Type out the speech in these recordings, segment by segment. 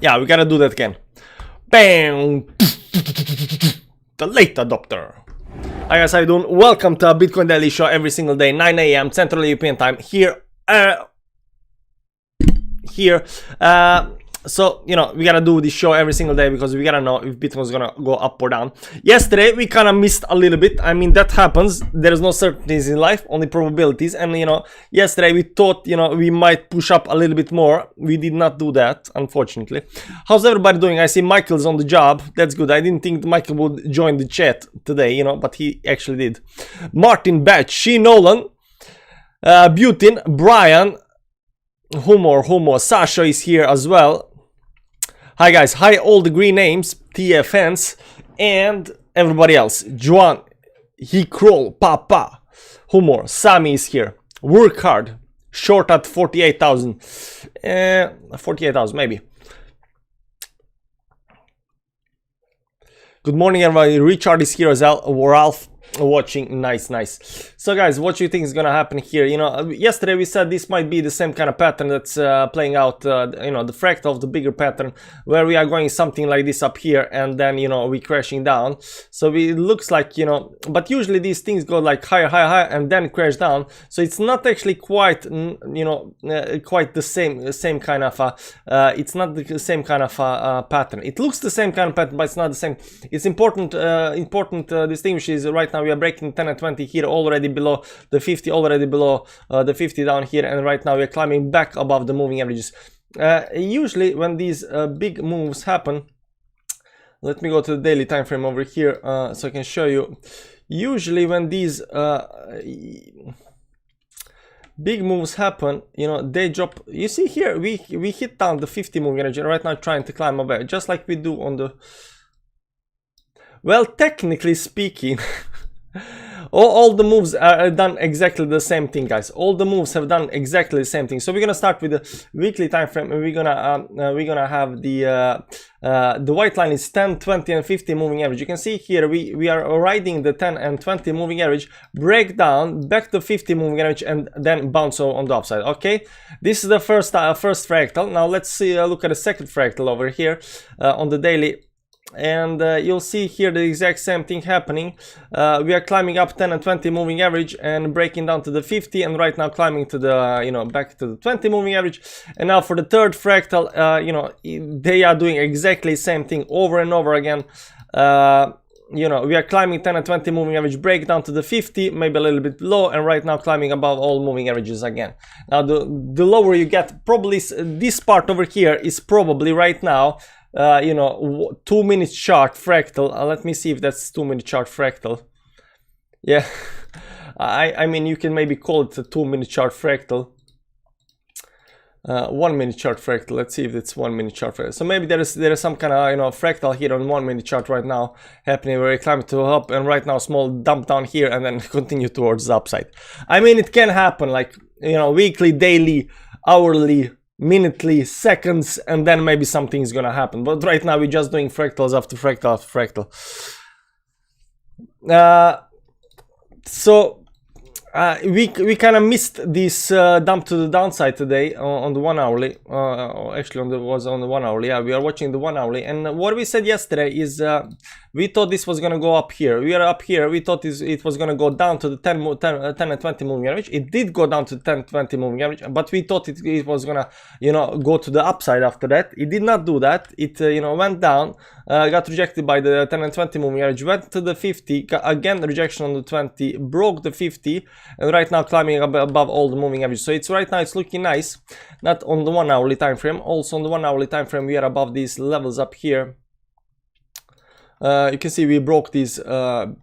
Yeah, we gotta do that again. Bang! The late adopter. Hi guys, how you doing? Welcome to a Bitcoin Daily Show every single day, 9 a.m. Central European Time. So, you know, we gotta do this show every single day because we gotta know if Bitcoin's gonna go up or down. Yesterday, we kind of missed a little bit. I mean, that happens. There's no certainties in life, only probabilities. And, you know, yesterday we thought, you know, we might push up a little bit more. We did not do that, unfortunately. How's everybody doing? I see Michael's on the job. That's good. I didn't think Michael would join the chat today, you know, but he actually did. Martin Batch, She Nolan, Butin, Brian, Humor, Sasha is here as well. Hi guys, hi all the green names, TFNs, and everybody else. Juan, Hikroll, Papa, Humor, Sami is here. Work hard, short at 48,000. 48,000 maybe. Good morning everybody, Richard is here as well, Ralph watching, nice. So guys, what do you think is gonna happen here? You know, yesterday we said this might be the same kind of pattern that's playing out, you know, the fractal of the bigger pattern, where we are going something like this up here and then, you know, we crashing down. So it looks like, you know, but usually these things go like higher and then crash down. So it's not actually quite, you know, quite the same kind of it's not the same kind of pattern. It looks the same kind of pattern, but it's not the same. It's important distinguish is right now we are breaking 10 and 20 here, already below the 50, already below the 50 down here, and right now we are climbing back above the moving averages. Usually when these big moves happen, let me go to the daily time frame over here so I can show you. Usually when these big moves happen, you know, they drop. You see here we hit down the 50 moving average, and right now trying to climb up, just like we do on the, well, technically speaking, all the moves are done exactly the same thing, guys. All the moves have done exactly the same thing. So we're gonna start with the weekly time frame, and we're gonna have the white line is 10, 20, and 50 moving average. You can see here we are riding the 10 and 20 moving average, break down back to 50 moving average, and then bounce on the upside. Okay, this is the first fractal. Now let's see, look at the second fractal over here on the daily. And you'll see here the exact same thing happening. We are climbing up 10 and 20 moving average and breaking down to the 50, and right now climbing to the, you know, back to the 20 moving average. And now for the third fractal, you know, they are doing exactly the same thing over and over again. You know, we are climbing 10 and 20 moving average, break down to the 50, maybe a little bit low, and right now climbing above all moving averages again. Now the lower you get, probably this part over here is probably right now, you know, 2 minute chart fractal. Let me see if that's 2 minute chart fractal. Yeah, I mean, you can maybe call it a 2 minute chart fractal. 1 minute chart fractal. Let's see if it's 1 minute chart fractal. So maybe there is some kind of, you know, fractal here on 1 minute chart right now happening, where we climb to up, and right now small dump down here and then continue towards the upside. I mean, it can happen, like, you know, weekly, daily, hourly, minutely, seconds, and then maybe something is gonna happen. But right now we're just doing fractals after fractal after fractal. So we kind of missed this dump to the downside today on the 1 hourly. Actually, was on the 1 hourly. Yeah, we are watching the 1 hourly, and what we said yesterday is we thought this was gonna go up here. We are up here. We thought it was gonna go down to the 10 and 20 moving average. It did go down to 10, 20 moving average, but we thought it was gonna, you know, go to the upside after that. It did not do that. It you know, went down, got rejected by the 10 and 20 moving average, went to the 50, again rejection on the 20, broke the 50, and right now climbing above all the moving averages. So it's right now it's looking nice. Not on the 1 hourly time frame. Also on the 1 hourly time frame, we are above these levels up here. You can see we broke these lows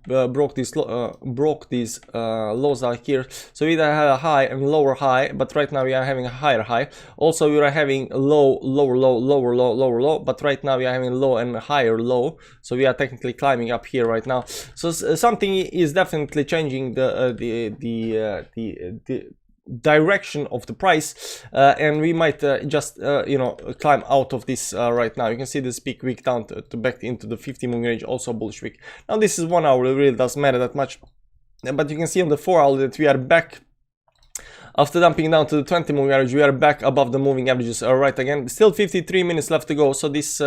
out here. So we had a high and lower high, but right now we are having a higher high. Also we are having low, lower low, lower low, lower low, but right now we are having low and higher low. So we are technically climbing up here right now. So something is definitely changing the direction of the price, and we might just you know, climb out of this right now. You can see this peak week down to back into the 50 moving range, also bullish week. Now this is 1 hour, it really doesn't matter that much, but you can see on the 4 hour that we are back after dumping down to the 20 moving average, we are back above the moving averages. All right, again, still 53 minutes left to go, so this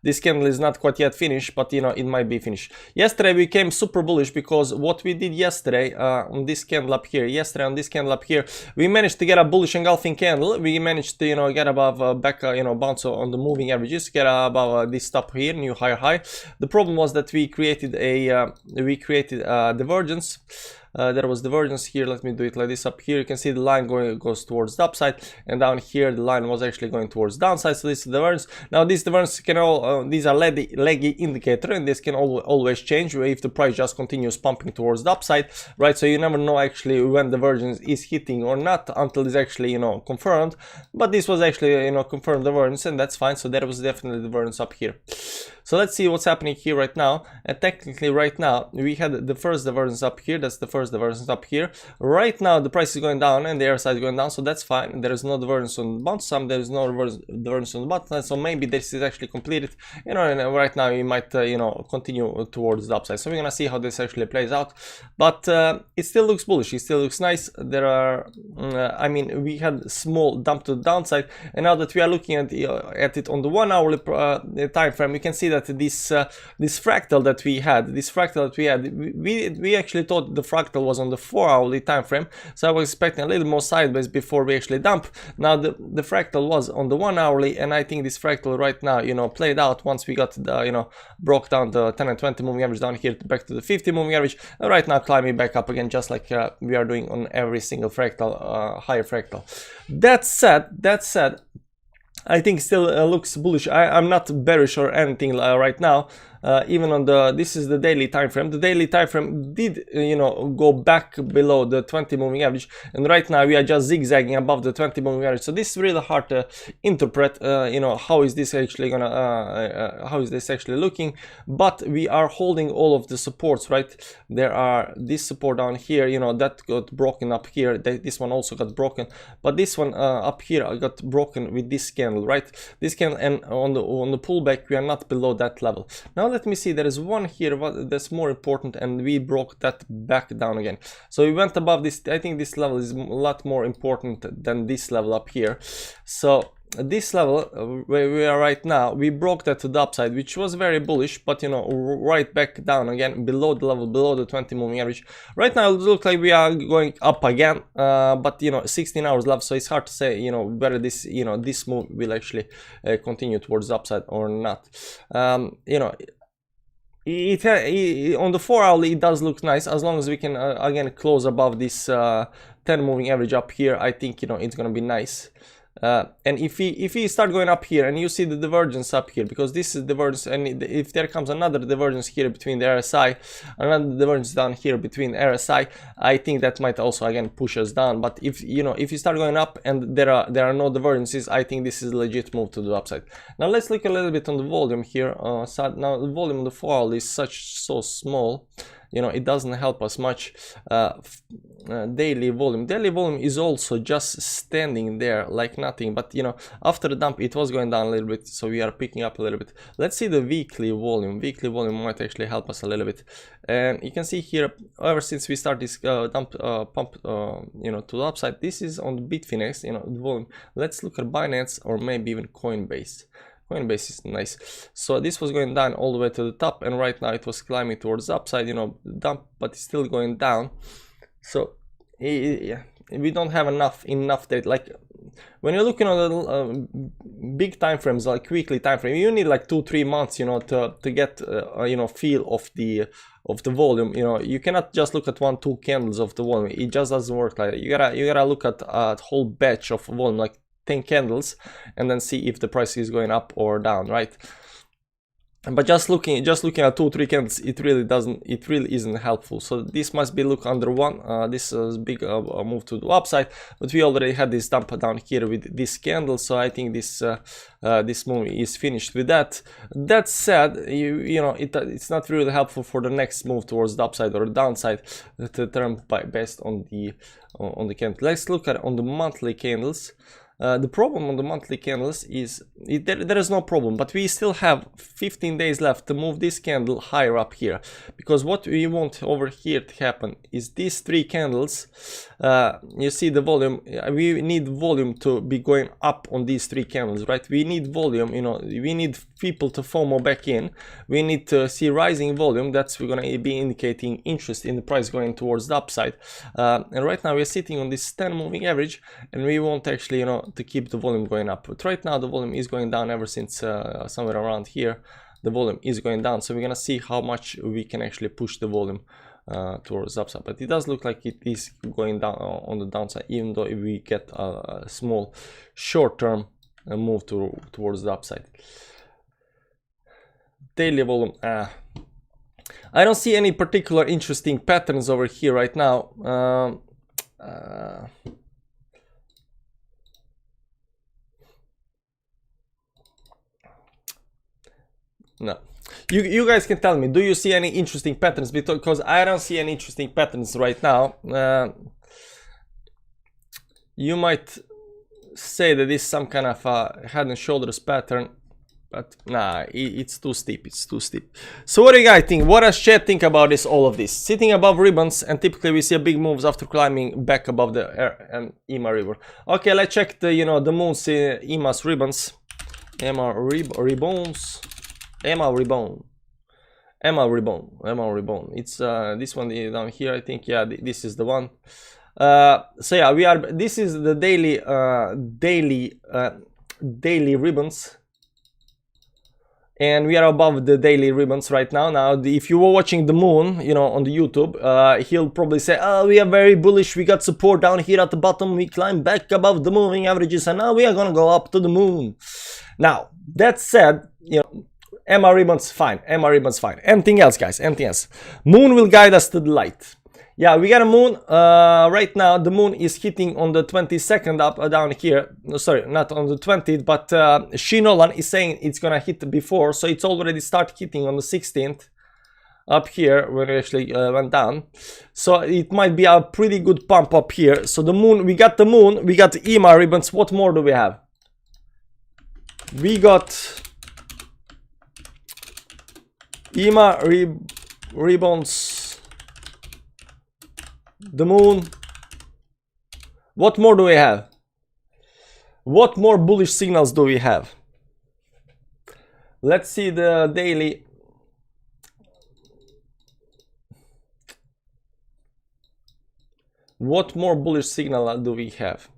this candle is not quite yet finished, but you know, it might be finished. Yesterday we came super bullish because what we did yesterday on this candle up here, we managed to get a bullish engulfing candle. We managed to, you know, get above back, you know, bounce on the moving averages, get above this top here, new higher high. The problem was that we created a divergence. There was divergence here. Let me do it like this. Up here you can see the line goes towards the upside, and down here the line was actually going towards downside. So this is the divergence. Now this divergence can all these are leggy indicator, and this can always change if the price just continues pumping towards the upside, right? So you never know actually when the divergence is hitting or not until it's actually, you know, confirmed. But this was actually, you know, confirmed divergence, and that's fine. So there was definitely divergence up here. So let's see what's happening here right now. And technically right now we had the first divergence up here. That's the first divergence up here. Right now the price is going down and the air side is going down, so that's fine. There is no divergence on the bottom side, there is no divergence on the bottom side, so maybe this is actually completed, you know, and right now we might you know, continue towards the upside. So we're gonna see how this actually plays out, but it still looks bullish, it still looks nice. There are I mean, we had small dump to the downside, and now that we are looking at it on the 1 hourly time frame, you can see that this fractal that we had, we actually thought the fractal was on the 4 hourly time frame, so I was expecting a little more sideways before we actually dump. Now the fractal was on the 1 hourly, and I think this fractal right now, you know, played out once we got the, you know, broke down the 10 and 20 moving average down here back to the 50 moving average, and right now climbing back up again, just like we are doing on every single fractal, higher fractal. That said, I think still looks bullish. I'm not bearish or anything right now. Even on this is the daily time frame. The daily time frame did, you know, go back below the 20 moving average, and right now we are just zigzagging above the 20 moving average. So this is really hard to interpret. You know, how is this actually gonna how is this actually looking? But we are holding all of the supports, right? There are this support down here, you know, that got broken up here. This one also got broken, but this one up here got broken with this candle, right? This candle, and on the pullback we are not below that level. Now let me see, there is one here that's more important, and we broke that back down again. So we went above this. I think this level is a lot more important than this level up here. So this level where we are right now, we broke that to the upside, which was very bullish, but you know, right back down again below the level, below the 20 moving average. Right now it looks like we are going up again, but you know, 16 hours left, so it's hard to say, you know, whether this, you know, this move will actually continue towards the upside or not. You know, on the 4 hourly it does look nice, as long as we can again close above this 10 moving average up here. I think, you know, it's gonna be nice. And if we start going up here, and you see the divergence up here, because this is divergence, and if there comes another divergence here between the RSI, another divergence down here between RSI, I think that might also again push us down. But if, you know, if you start going up and there are no divergences, I think this is a legit move to the upside. Now let's look a little bit on the volume here. So now the volume on the 4 hourly is so small, you know, it doesn't help us much. Daily volume is also just standing there like nothing, but you know, after the dump it was going down a little bit, so we are picking up a little bit. Let's see the weekly volume. Weekly volume might actually help us a little bit, and you can see here, ever since we start this pump you know, to the upside, this is on the Bitfinex, you know, the volume. Let's look at Binance or maybe even Coinbase. Coinbase is nice. So this was going down all the way to the top, and right now it was climbing towards the upside, you know, dump, but it's still going down. So yeah, we don't have enough data. Like when you're looking on the big time frames, like weekly time frame, you need like 2-3 months, you know, to get you know, feel of the volume. You know, you cannot just look at 1-2 candles of the volume. It just doesn't work like that. You gotta look at a whole batch of volume, like 10 candles, and then see if the price is going up or down, right? But just looking at 2-3 candles, it really isn't helpful. So this must be look under one. This is big move to the upside, but we already had this dump down here with this candle, so I think this this move is finished with that. That said, you know, it's not really helpful for the next move towards the upside or the downside to turn based on the candle. Let's look at on the monthly candles. The problem on the monthly candles is there is no problem, but we still have 15 days left to move this candle higher up here, because what we want over here to happen is these 3 candles, you see the volume, we need volume to be going up on these 3 candles, right? We need volume, you know, we need people to FOMO back in, we need to see rising volume. That's we're gonna be indicating interest in the price going towards the upside, and right now we're sitting on this 10 moving average, and we want actually, you know, to keep the volume going up. But right now the volume is going down ever since somewhere around here. The volume is going down, so we're gonna see how much we can actually push the volume towards the upside. But it does look like it is going down on the downside, even though if we get a small short-term move towards the upside. Daily volume, I don't see any particular interesting patterns over here right now. No, you guys can tell me, do you see any interesting patterns? Because I don't see any interesting patterns right now. You might say that this is some kind of a head and shoulders pattern, but nah, it's too steep. It's too steep. So what do you guys think? What does chat think about this? All of this sitting above ribbons, and typically we see a big moves after climbing back above the and EMA river. Okay, let's check the, you know, the moon's EMA's ribbons. EMA ribbons. Emma Ribbon. It's this one down here, I think. Yeah, this is the one. So yeah, this is the daily ribbons, and we are above the daily ribbons right now. Now, if you were watching the moon, you know, on the YouTube, he'll probably say, oh, we are very bullish, we got support down here at the bottom, we climb back above the moving averages, and now we are gonna go up to the moon. Now, that said, you know, Emma ribbons fine, Emma ribbons fine. Anything else, guys? Anything else? Moon will guide us to the light. Yeah, we got a moon. Right now the moon is hitting on the 22nd up down here. No, sorry, not on the 20th, but Nolan is saying it's gonna hit before, so it's already start hitting on the 16th up here when it actually went down. So it might be a pretty good pump up here. So the moon, we got the moon, we got the EMA ribbons. What more do we have? We got EMA ribbons, the moon. What more do we have? What more bullish signals do we have? Let's see the daily. What more bullish signal do we have?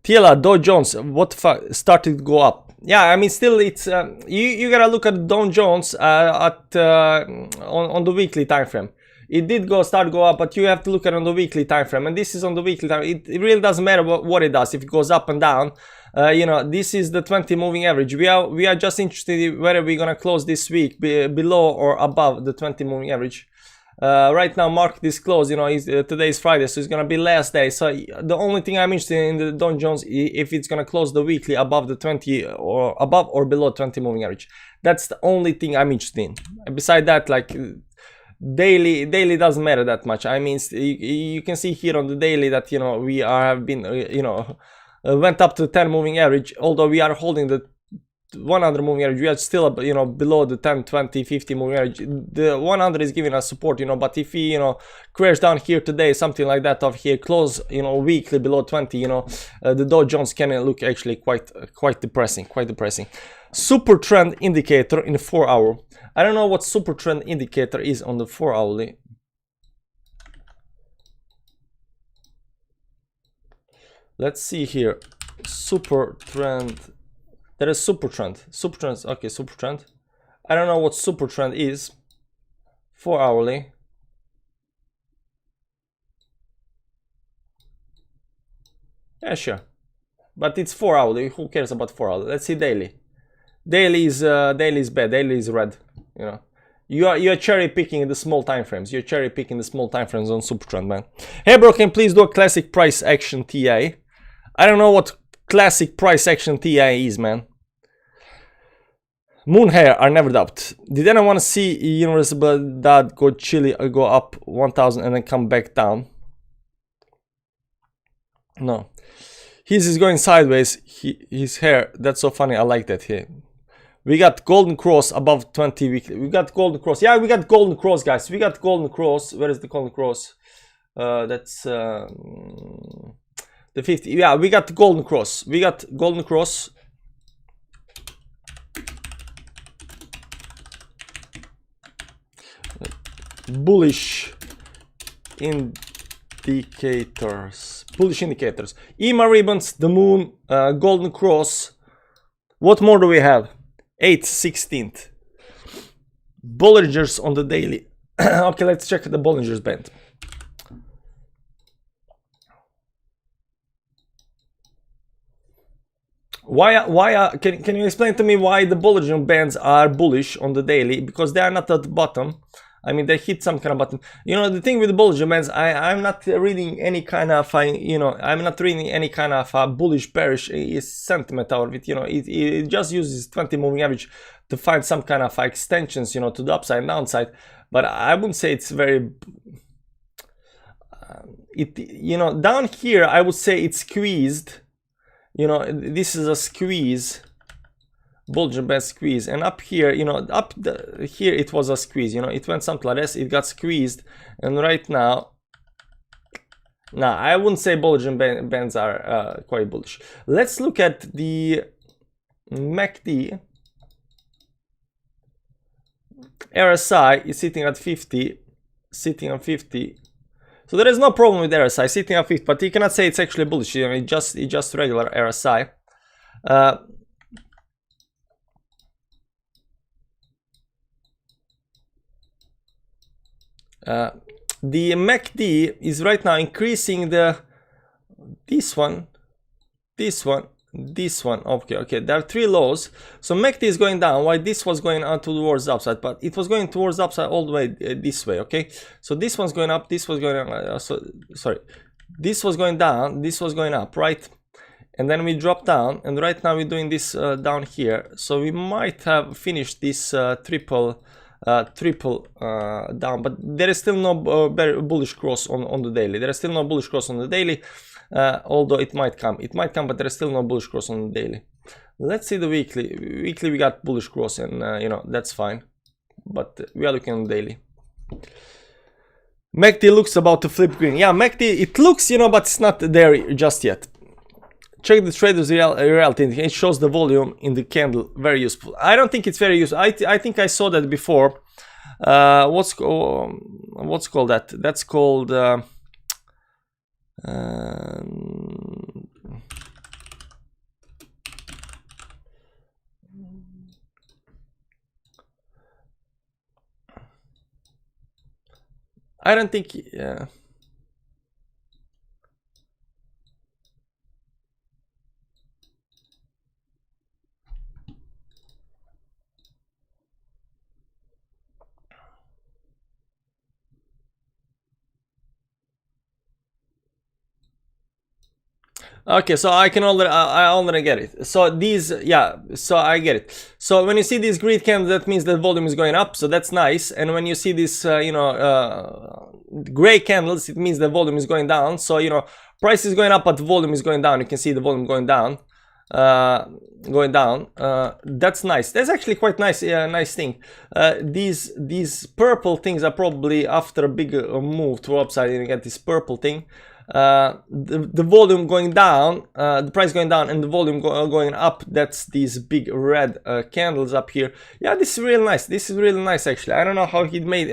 Tiela, Dow Jones, what started to go up? Yeah, I mean, still it's you gotta look at Dow Jones on the weekly time frame. It did start go up, but you have to look at it on the weekly time frame, and this is on the weekly time. It really doesn't matter what it does if it goes up and down. You know, this is the 20 moving average. We are just interested in whether we're gonna close this week below or above the 20 moving average. Right now market is closed, you know, today is Friday, so it's gonna be last day. So the only thing I'm interested in the Dow Jones, if it's gonna close the weekly above the 20 or above or below 20 moving average. That's the only thing I'm interested in. Beside that, like daily doesn't matter that much. I mean, you can see here on the daily that, you know, we have been you know, went up to 10 moving average, although we are holding the 100 moving average. We are still, you know, below the 10, 20, 50 moving average. The 100 is giving us support, you know, but if we, you know, crash down here today, something like that of here, close, you know, weekly below 20, you know, the Dow Jones can look actually quite depressing, Super trend indicator in 4 hour. I don't know what super trend indicator is on the 4 hourly. Let's see here. Super trend. There is super trend. Super trend. Okay, super trend. I don't know what super trend is. 4 hourly. Yeah, sure. But it's 4 hourly. Who cares about 4 hourly? Let's see daily. Daily is bad. Daily is red. You know, you're cherry picking the small time frames. You're cherry picking the small time frames on super trend, man. Hey, bro, can you please do a classic price action TA? I don't know what classic price action TA is, man. Moon hair are never doubt. Did anyone want to see Universal that go chilly go up 1000 and then come back down? No. His is going sideways. His hair, that's so funny. I like that here. We got golden cross above 20 weekly. We got golden cross. Yeah, we got golden cross, guys. We got golden cross. Where is the golden cross? That's the 50. Yeah, we got golden cross. We got golden cross. Bullish indicators. Bullish indicators. EMA ribbons, the moon, golden cross. What more do we have? 8th, 16th. Bollingers on the daily. Okay, let's check the Bollinger's band. Can you explain to me why the Bollinger bands are bullish on the daily? Because they are not at the bottom. I mean, they hit some kind of button. You know, the thing with the Bollinger bands, I'm not reading any kind of, I'm not reading any kind of bullish, bearish sentiment out of it. You know, it just uses 20 moving average to find some kind of extensions, you know, to the upside and downside. But I wouldn't say it's very, you know, down here, I would say it's squeezed. You know, this is a squeeze. Bollinger Band squeeze, and up here, you know, here it was a squeeze, you know, it went something like this, it got squeezed, and right now, I wouldn't say Bollinger Bands are quite bullish. Let's look at the MACD. RSI is sitting at 50, sitting on 50. So there is no problem with RSI sitting at 50, but you cannot say it's actually bullish. You know, it's just regular RSI. The MACD is right now increasing this one. Okay, there are 3 lows. So MACD is going down while this was going on towards the upside, but it was going towards the upside all the way this way. Okay, so this one's going up, this was going this was going down, this was going up, right? And then we drop down, and right now we're doing this down here. So we might have finished this triple down, but there is still no bullish cross on the daily. There is still no bullish cross on the daily, although it might come, but there is still no bullish cross on the daily. Let's see the weekly. We got bullish cross, and you know, that's fine, but we are looking on the daily. MACD looks about to flip green. Yeah, MACD, it looks, you know, but it's not there just yet. Check the trader's reality. It shows the volume in the candle. Very useful. I don't think it's very useful. I think I saw that before. What's called that? That's called I don't think. Okay, so I already get it. So these, yeah, so I get it. So when you see these green candles, that means the volume is going up, so that's nice. And when you see this, you know, gray candles, it means the volume is going down. So, you know, price is going up, but the volume is going down. You can see the volume going down. That's nice. That's actually quite nice. Nice thing. These purple things are probably after a big move to upside. You get this purple thing. The volume going down, the price going down, and the volume going up. That's these big red candles up here. Yeah, this is really nice. This is really nice, actually. I don't know how he made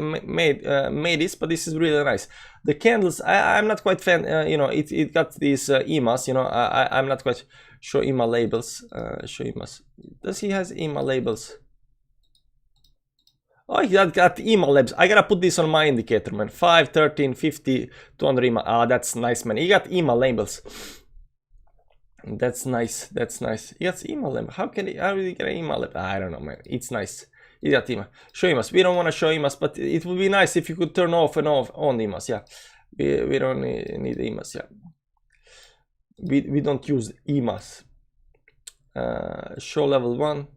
this, but this is really nice. The candles, I'm not quite fan. You know, it got these EMAs. You know, I'm not quite sure EMA labels. Show EMAs. Does he has EMA labels? Oh, he got EMA labels. I gotta put this on my indicator, man. 5, 13, 50, 200 EMA. Ah, that's nice, man. He got EMA labels. That's nice. That's nice. He got EMA labels. How did he get an EMA label? I don't know, man. It's nice. He got EMA. Show EMAs. We don't want to show EMAs, but it would be nice if you could turn off and on EMAs. Yeah, we don't need EMAs. Yeah, we don't use EMAs. Show level 1,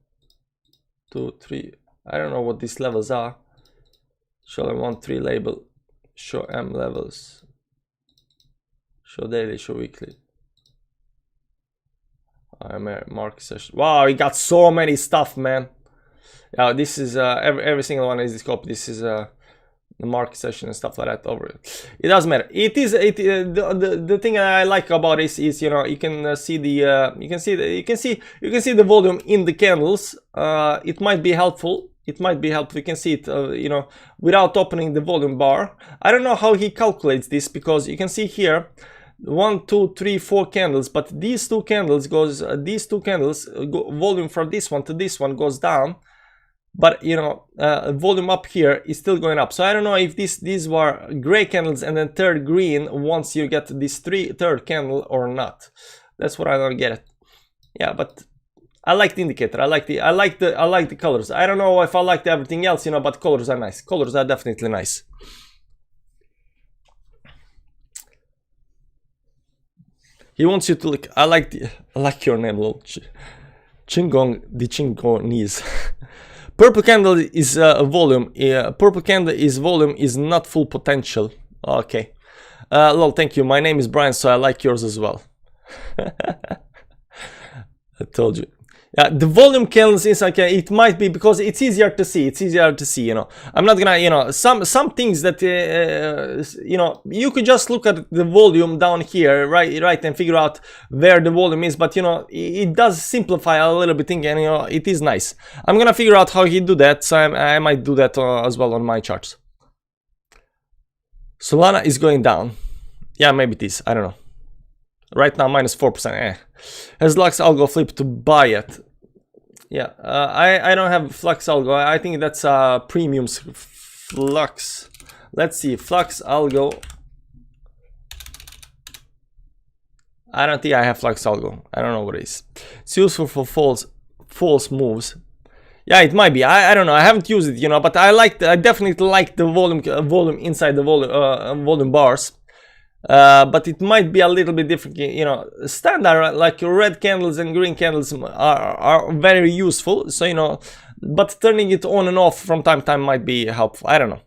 2, 3. I don't know what these levels are. Show level 1, 3 label. Show M levels. Show daily, show weekly. I'm a market session. Wow, he got so many stuff, man. Yeah, this is every single one is this copy. This is the market session and stuff like that over it doesn't matter. It is the thing I like about this is, you know, you can see the you can see the volume in the candles. It might be helpful. It might be helpful. You can see it, you know, without opening the volume bar. I don't know how he calculates this, because you can see here 1, 2, 3, 4 candles, but these two candles volume from this one to this one goes down, but you know, volume up here is still going up. So I don't know if these were gray candles and then third green once you get this third candle or not. That's what I don't get it. Yeah, but I like the indicator. I like the colors. I don't know if I liked everything else, you know, but colors are nice. Colors are definitely nice. He wants you to look. I like your name, little Chingong the Chingonese. Purple candle is volume. Purple candle is volume is not full potential. Okay. Lol, thank you. My name is Brian, so I like yours as well. I told you. Yeah, the volume candles is like it might be because it's easier to see. It's easier to see, you know. I'm not gonna, you know, some things that you know, you could just look at the volume down here, right, and figure out where the volume is. But you know, it does simplify a little bit thing, and you know, it is nice. I'm gonna figure out how he do that, so I might do that as well on my charts. Solana is going down. Yeah, maybe it is. I don't know. Right now, -4%. Has Lux Algo flip to buy it? Yeah, I don't have Flux Algo. I think that's premiums Flux. Let's see, Flux Algo. I don't think I have Flux Algo. I don't know what it is. It's useful for false moves. Yeah, it might be. I don't know. I haven't used it, you know, but I definitely like the volume inside the volume bars. But it might be a little bit different, you know. Standard, like red candles and green candles are very useful, so you know, but turning it on and off from time to time might be helpful. I don't know.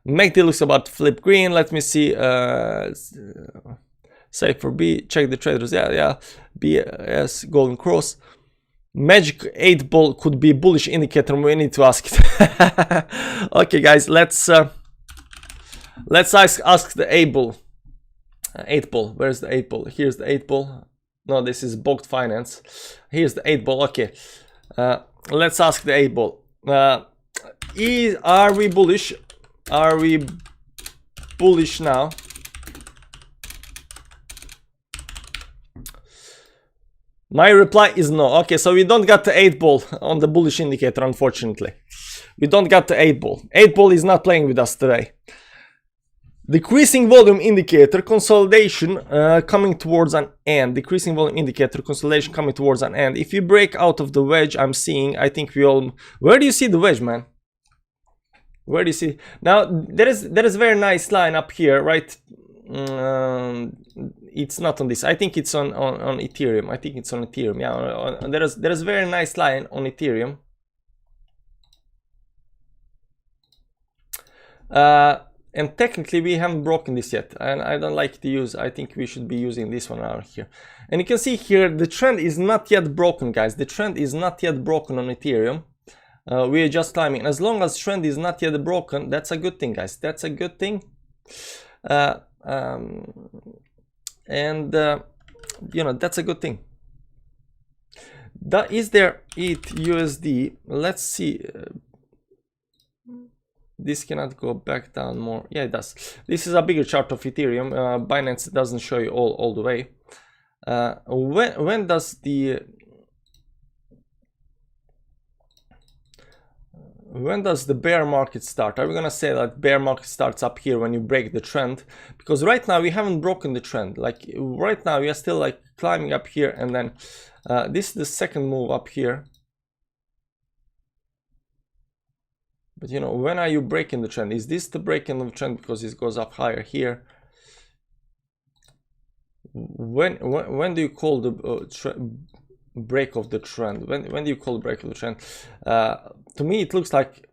Make the looks about flip green. Let me see. Say for B, check the traders. Yeah, BS golden cross. Magic 8 ball could be bullish indicator. We need to ask it. Okay, guys, let's ask the 8 ball. 8 ball. Where's the 8 ball? Here's the 8 ball. No, this is booked finance. Here's the 8 ball. Okay. Let's ask the 8 ball. Are we bullish? Are we bullish now? My reply is no. Okay, so we don't got the 8 ball on the bullish indicator, unfortunately. We don't got the 8 ball. 8 ball is not playing with us today. Decreasing volume indicator, consolidation coming towards an end. Decreasing volume indicator, consolidation coming towards an end. If you break out of the wedge I'm seeing, I think we all... Where do you see the wedge, man? Where do you see? Now, there is a very nice line up here, right? It's not on this. I think it's on Ethereum. I think it's on Ethereum. Yeah, there is a very nice line on Ethereum. And technically we haven't broken this yet, and I don't like to use. I think we should be using this one out here. And you can see here the trend is not yet broken, guys. The trend is not yet broken on Ethereum. We are just climbing. As long as trend is not yet broken, that's a good thing, guys. That's a good thing. You know, that's a good thing. Is there ETH USD? Let's see. This cannot go back down more. Yeah, it does. This is a bigger chart of Ethereum. Binance doesn't show you all the way. When does the bear market start? Are we gonna say that bear market starts up here when you break the trend? Because right now we haven't broken the trend. Like right now we are still like climbing up here, and then this is the second move up here. But you know, when are you breaking the trend? Is this the breaking of the trend because it goes up higher here? When do you call the break of the trend? When do you call break of the trend? To me, it looks like,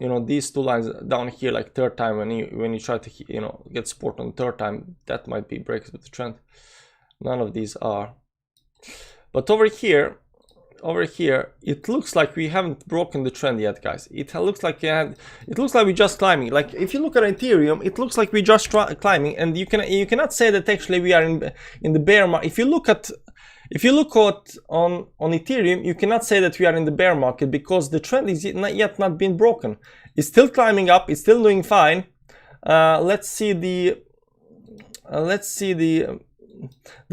you know, these two lines down here, like third time when you try to, you know, get support on the third time, that might be break of the trend. None of these are. But over here, it looks like we haven't broken the trend yet, guys. It looks like we're just climbing. Like if you look at Ethereum, it looks like we're just climbing, and you cannot say that actually we are in the bear market. If you look at on Ethereum, you cannot say that we are in the bear market because the trend is not been broken. It's still climbing up. It's still doing fine. Let's see the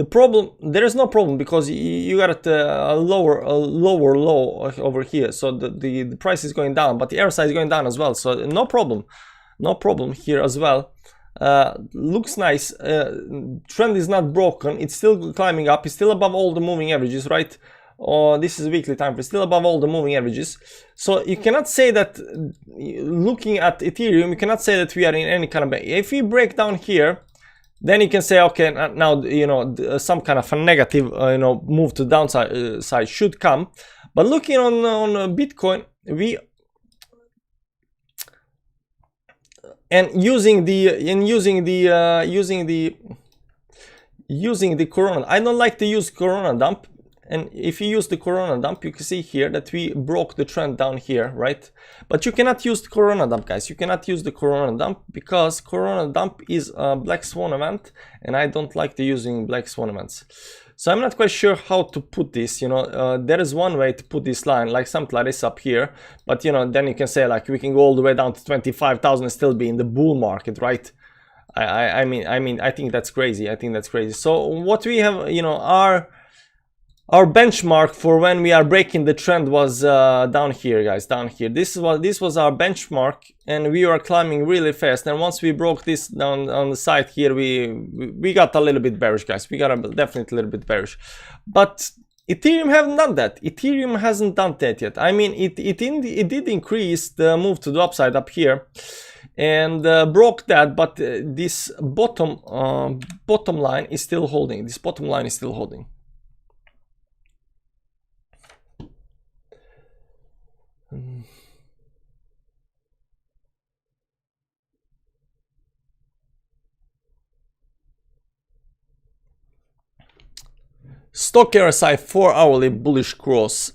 problem. There is no problem because you got a lower low over here, so the price is going down, but the RSI is going down as well, so no problem here as well. Looks nice. Trend is not broken. It's still climbing up. It's still above all the moving averages, right? This is weekly time frame, still above all the moving averages. So you cannot say that, looking at Ethereum, you cannot say that we are in any kind of, if we break down here, then you can say, okay, now some kind of a negative move to downside side should come. But looking on Bitcoin, using the Corona, I don't like to use Corona dump. And if you use the Corona dump, you can see here that we broke the trend down here, right? But you cannot use the Corona dump, guys. You cannot use the Corona dump because Corona dump is a black swan event, and I don't like to using black swan events. So I'm not quite sure how to put this. There is one way to put this line, like something like this up here. But then you can say like we can go all the way down to 25,000 and still be in the bull market, right? I mean, I think that's crazy. So what we have, our benchmark for when we are breaking the trend was down here, guys, down here. This was our benchmark, and we were climbing really fast. And once we broke this down on the side here, we got a little bit bearish, guys. We got definitely a little bit bearish. But Ethereum haven't done that. Ethereum hasn't done that yet. I mean, it did increase the move to the upside up here, and broke that. But this bottom line is still holding. This bottom line is still holding. Stock RSI 4 hourly bullish cross.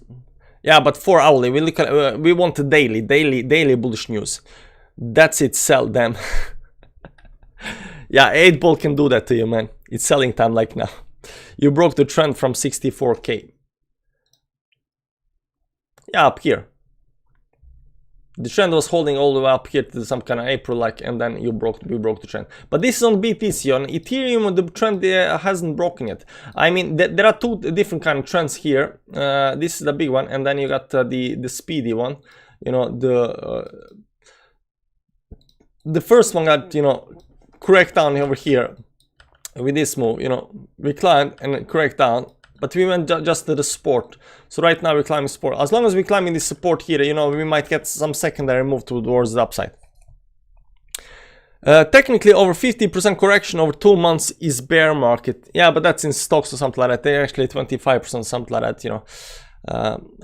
Yeah, but 4 hourly. We look at we want the daily bullish news. That's it. Sell them. Yeah, 8-ball can do that to you, man. It's selling time like now. You broke the trend from 64k. Yeah, up here. The trend was holding all the way up here to some kind of April like, and then we broke the trend. But this is on BTC. On Ethereum, the trend hasn't broken yet. I mean, there are two different kind of trends here. This is the big one, and then you got the speedy one. The first one got correct down over here with this move. We climbed and correct down. But we went just to the support. So right now we're climbing support. As long as we're climbing this support here, we might get some secondary move towards the upside. Technically, over 50% correction over 2 months is bear market. Yeah, but that's in stocks or something like that. They're actually 25%, something like that,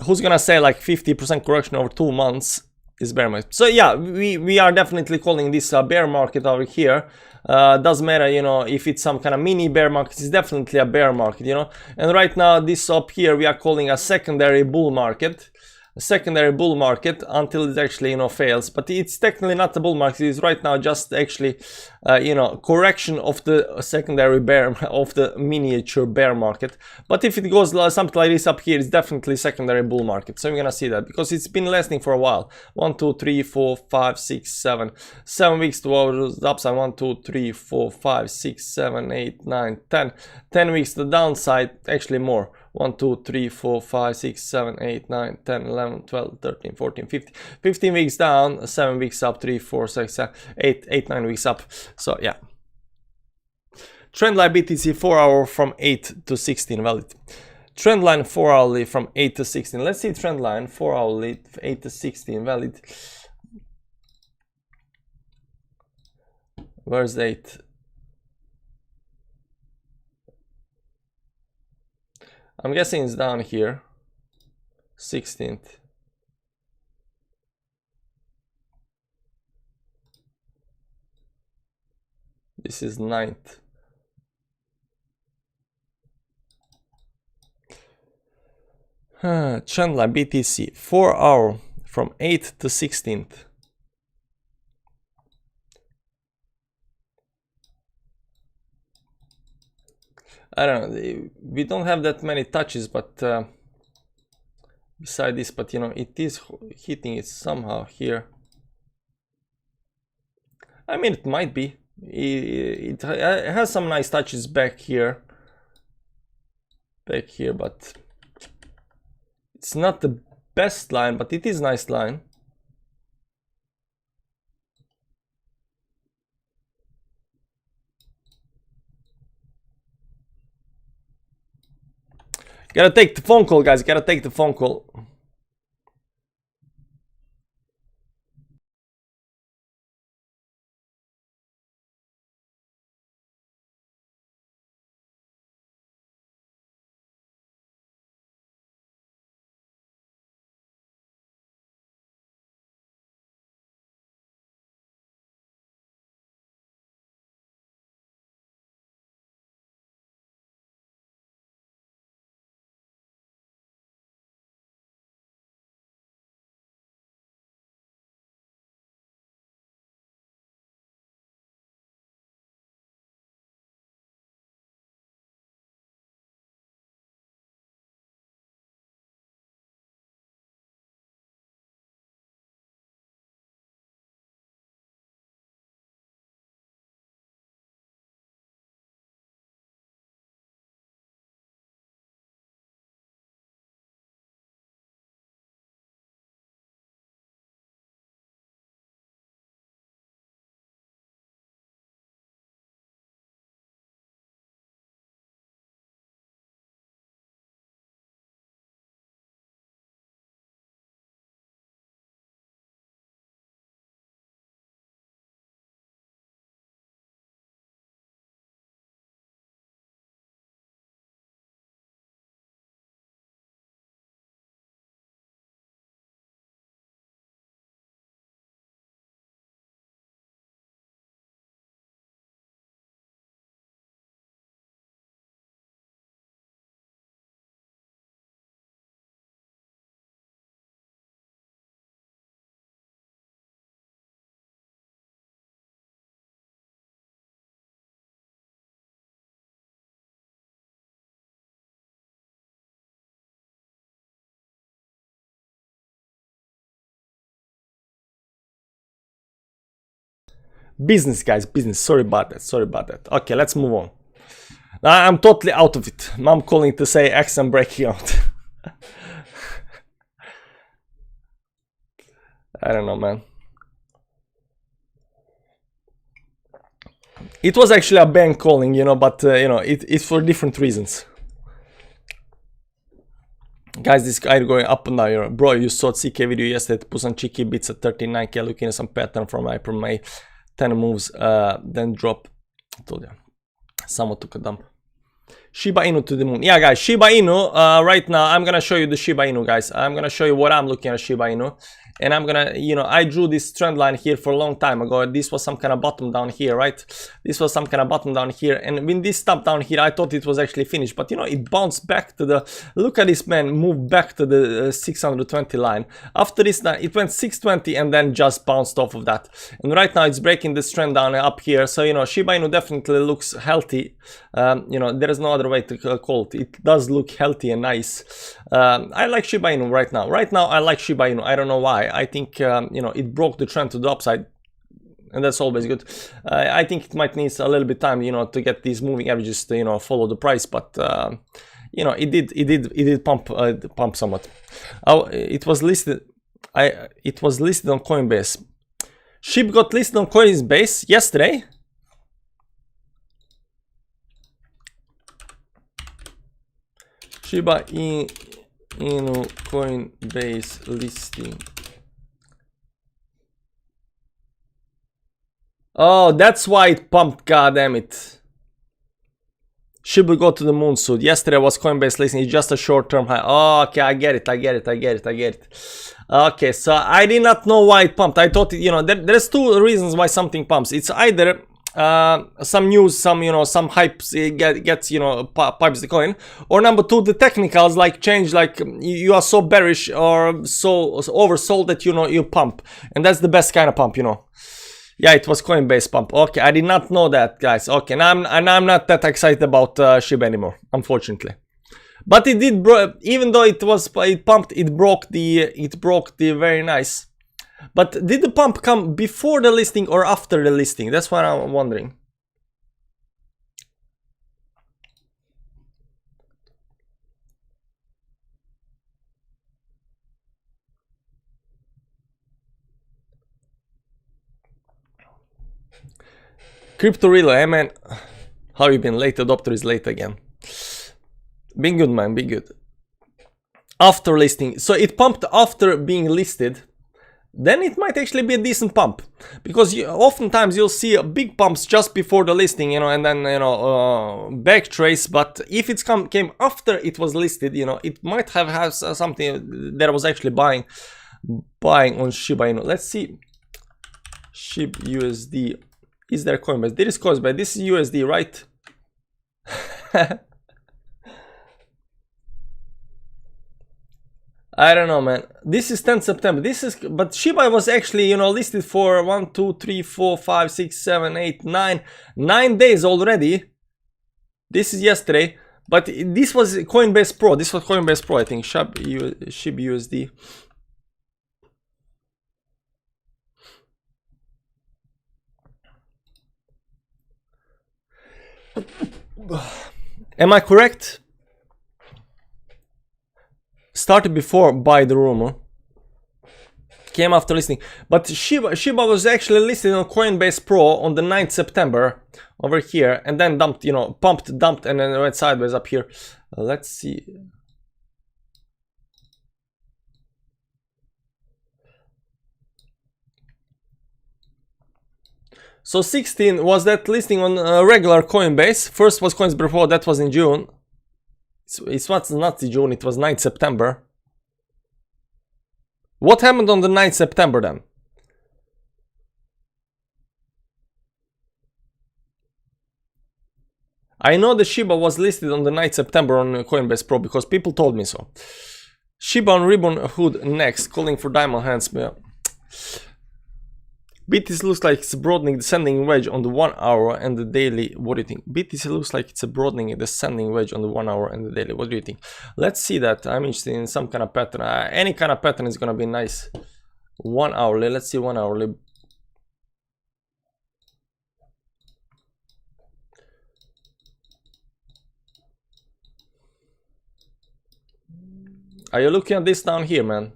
Who's gonna say like 50% correction over 2 months is bear market? So yeah, we are definitely calling this a bear market over here. Doesn't matter, if it's some kind of mini bear market, it's definitely a bear market, And right now, this up here, we are calling a secondary bull market. A secondary bull market until it actually, fails. But it's technically not a bull market. It's right now just actually, correction of the secondary bear, of the miniature bear market. But if it goes something like this up here, it's definitely secondary bull market. So we're gonna see that because it's been lasting for a while. 1, 2, 3, 4, 5, 6, 7. 7 weeks towards the upside. 1, 2, 3, 4, 5, 6, 7, 8, 9, 10. 10 weeks to the downside, actually more. 1, 2, 3, 4, 5, 6, 7, 8, 9, 10, 11, 12, 13, 14, 15. 15 weeks down, 7 weeks up, 3, 4, 6, 7, 8, 9 weeks up. So yeah. Trendline BTC 4 hour from 8 to 16 valid. Trendline 4 hourly from 8 to 16. Let's see trendline 4 hourly 8 to 16 valid. Where's the 8? I'm guessing it's down here. 16th. This is 9th. Trend line BTC 4 hour from 8th to 16th. I don't know, we don't have that many touches, but beside this, but you know, it is hitting it somehow here. I mean, it might be. It has some nice touches back here, but it's not the best line, but it is nice line. Gotta take the phone call, guys. Gotta take the phone call. Business, guys, business. Sorry about that. Okay, let's move on. I'm totally out of it. I'm calling to say X and breaking out. I don't know, man. It was actually a bank calling, you know, but you know, it's for different reasons. Guys, this guy going up and down, you know. Bro, you saw CK video yesterday, put some cheeky bits at 39k, looking at some pattern from May 10 moves, then drop. I told you, someone took a dump. Shiba Inu to the moon. Yeah, guys, Shiba Inu, right now, I'm gonna show you the Shiba Inu, guys. I'm gonna show you what I'm looking at Shiba Inu. And I'm gonna, you know, I drew this trend line here for a long time ago. This was some kind of bottom down here, right? This was some kind of bottom down here. And when this stopped down here, I thought it was actually finished. But, you know, it bounced back to the, look at this, man, move back to the 620 line. After this, it went 620 and then just bounced off of that. And right now it's breaking this trend down up here. So, you know, Shiba Inu definitely looks healthy. You know, there is no other way to call it. It does look healthy and nice. I like Shiba Inu right now. Right now, I like Shiba Inu. I don't know why. I think, you know, it broke the trend to the upside, and that's always good. I think it might need a little bit time, you know, to get these moving averages to, you know, follow the price, but you know, it did pump somewhat. It was listed on Coinbase. SHIB got listed on Coinbase yesterday. Shiba Inu Coinbase listing. Oh, that's why it pumped, goddammit. Shiba go to the moon soon. Yesterday was Coinbase listing, it's just a short-term high. Oh, okay, I get it. Okay, so I did not know why it pumped. I thought, you know, there's two reasons why something pumps. It's either some news, some, you know, some hypes gets, you know, pipes the coin. Or number two, the technicals like change, like you are so bearish or so oversold that, you know, you pump, and that's the best kind of pump, you know. Yeah, it was Coinbase pump. Okay, I did not know that, guys. Okay, and I'm not that excited about Shiba anymore, unfortunately. But it did, even though it pumped, it broke the very nice. But did the pump come before the listing or after the listing? That's what I'm wondering. Crypto Relay, hey man, how you been? Late adopter is late again. Been good, man, been good. After listing, so it pumped after being listed. Then it might actually be a decent pump, because oftentimes you'll see big pumps just before the listing, you know, and then, you know, back trace. But if it's came after it was listed, you know, it might have something that I was actually buying on Shiba Inu. Let's see. SHIB USD. Is there Coinbase? There is Coinbase. This is USD, right? I don't know, man. This is 10th September. This is, but Shiba was actually, you know, listed for 1, 2, 3, 4, 5, 6, 7, 8, 9 days already. This is yesterday, but this was Coinbase Pro. This was Coinbase Pro, I think. SHIB USD. Am I correct? Started before by the rumor, came after listing, but Shiba was actually listed on Coinbase Pro on the 9th September over here, and then dumped, you know, pumped, dumped, and then went sideways up here. Let's see. So 16 was that listing on regular Coinbase. First was Coinbase Pro, that was in June. It's not in June, it was 9th September. What happened on the 9th September then? I know the Shiba was listed on the 9th September on Coinbase Pro because people told me so. Shiba on Ribbon Hood next, calling for diamond hands. BTC looks like it's broadening descending wedge on the 1 hour and the daily. What do you think? BTC looks like it's a broadening descending wedge on the 1 hour and the daily. What do you think? Let's see that. I'm interested in some kind of pattern. Any kind of pattern is gonna be nice. 1 hourly. Let's see 1 hourly. Are you looking at this down here, man?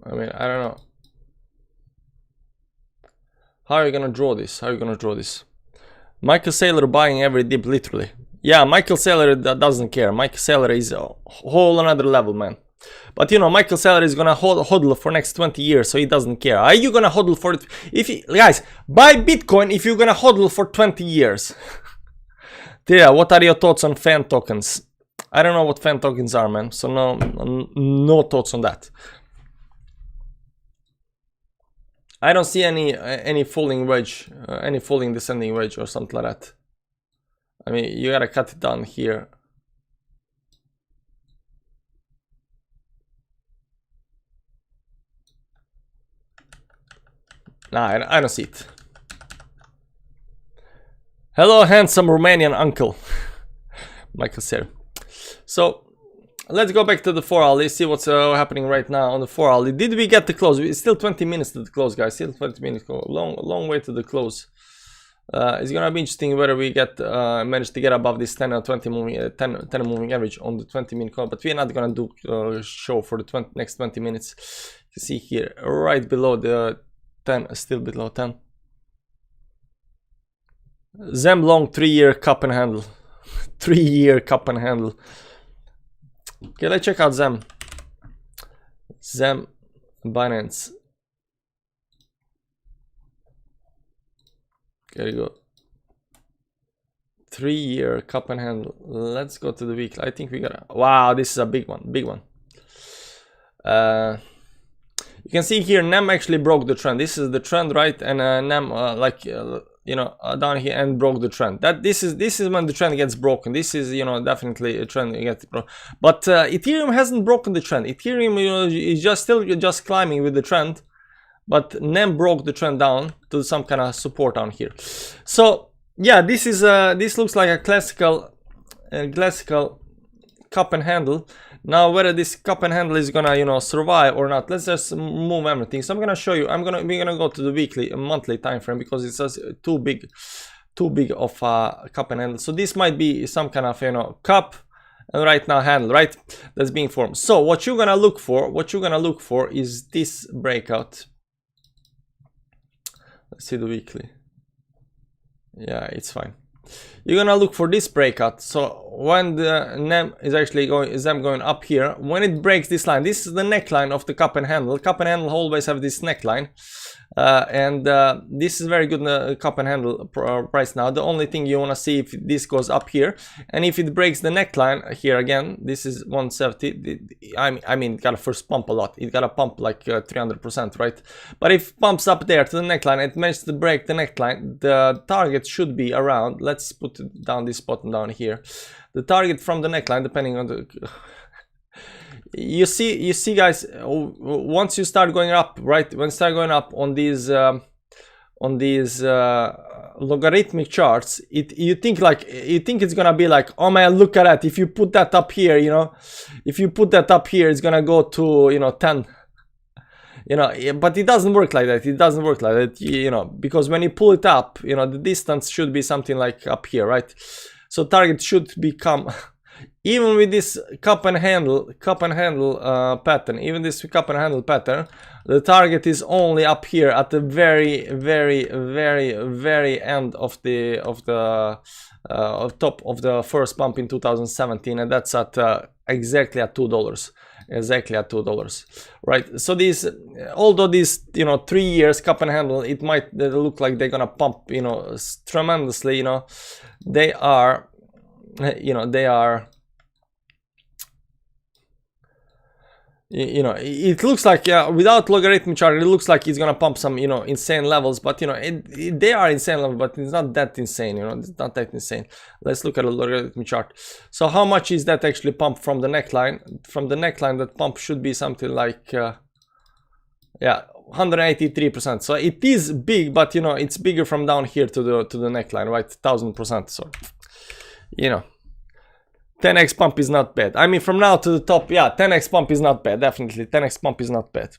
I mean, I don't know. How are you gonna draw this? How are you gonna draw this? Michael Saylor buying every dip, literally. Yeah, Michael Saylor doesn't care. Michael Saylor is a whole another level, man. But you know, Michael Saylor is gonna hodl for next 20 years, so he doesn't care. Are you gonna hodl for it? If you, guys, buy Bitcoin if you're gonna hodl for 20 years. Yeah, what are your thoughts on fan tokens? I don't know what fan tokens are, man. So no thoughts on that. I don't see any falling wedge, any falling descending wedge or something like that. I mean, you gotta cut it down here. Nah, I don't see it. Hello, handsome Romanian uncle. Michael said. So let's go back to the 4 hourly, see what's happening right now on the 4 hourly. Did we get the close? It's still 20 minutes to the close, guys. Still 20 minutes. Long way to the close. It's gonna be interesting whether we get manage to get above this 10 or 20 moving 10 moving average on the 20-minute call. But we're not gonna do show for the next 20 minutes. You see here, right below the 10, still below 10. Zem long 3-year cup and handle. 3-year cup and handle. Okay, let's check out Zem. Zem, Binance. There you go. 3-year cup and handle. Let's go to the weekly. I think we got. Wow, this is a big one. Big one. You can see here NEM actually broke the trend. This is the trend, right? And NEM down here and broke the trend. This is when the trend gets broken. This is definitely a trend gets broken. But Ethereum hasn't broken the trend. Ethereum is still climbing with the trend, but NEM broke the trend down to some kind of support down here. So yeah, this looks like a classical cup and handle. Now whether this cup and handle is gonna survive or not, let's just move everything. So I'm gonna show you. We're gonna go to the weekly and monthly time frame because it's just too big of a cup and handle. So this might be some kind of cup and right now handle, right, that's being formed. So what you're gonna look for is this breakout. Let's see the weekly. Yeah, it's fine. You're gonna look for this breakout. So when the NEM is actually going up here, when it breaks this line, this is the neckline of the cup and handle. Cup and handle always have this neckline, and this is very good cup and handle price now. The only thing you want to see if this goes up here, and if it breaks the neckline here again, this is 170. I mean, it gotta first pump a lot. It gotta pump like 300%, right? But if it pumps up there to the neckline, it managed to break the neckline. The target should be around. Let's put it down this button down here. The target from the neckline, depending on the you see guys, once you start going up, right, when you start going up on these logarithmic charts, you think it's gonna be like, oh man, look at that, if you put that up here, if you put that up here, it's gonna go to 10, but it doesn't work like that. Because when you pull it up, the distance should be something like up here, right? So target should become even with this cup and handle pattern, the target is only up here at the very end of the top of the first pump in 2017, and that's at exactly at $2. Right? So these, although these 3 years cup and handle, it might look like they're gonna pump tremendously. They are it looks like, yeah, without logarithmic chart, it looks like it's gonna pump some insane levels, but they are insane levels, but it's not that insane. It's not that insane. Let's look at a logarithmic chart. So how much is that actually pumped from the neckline? From the neckline, that pump should be something like yeah, 183%. So it is big, but it's bigger from down here to the neckline, right? 1000%. So 10x pump is not bad. I mean, from now to the top, yeah, 10x pump is not bad. Definitely 10x pump is not bad.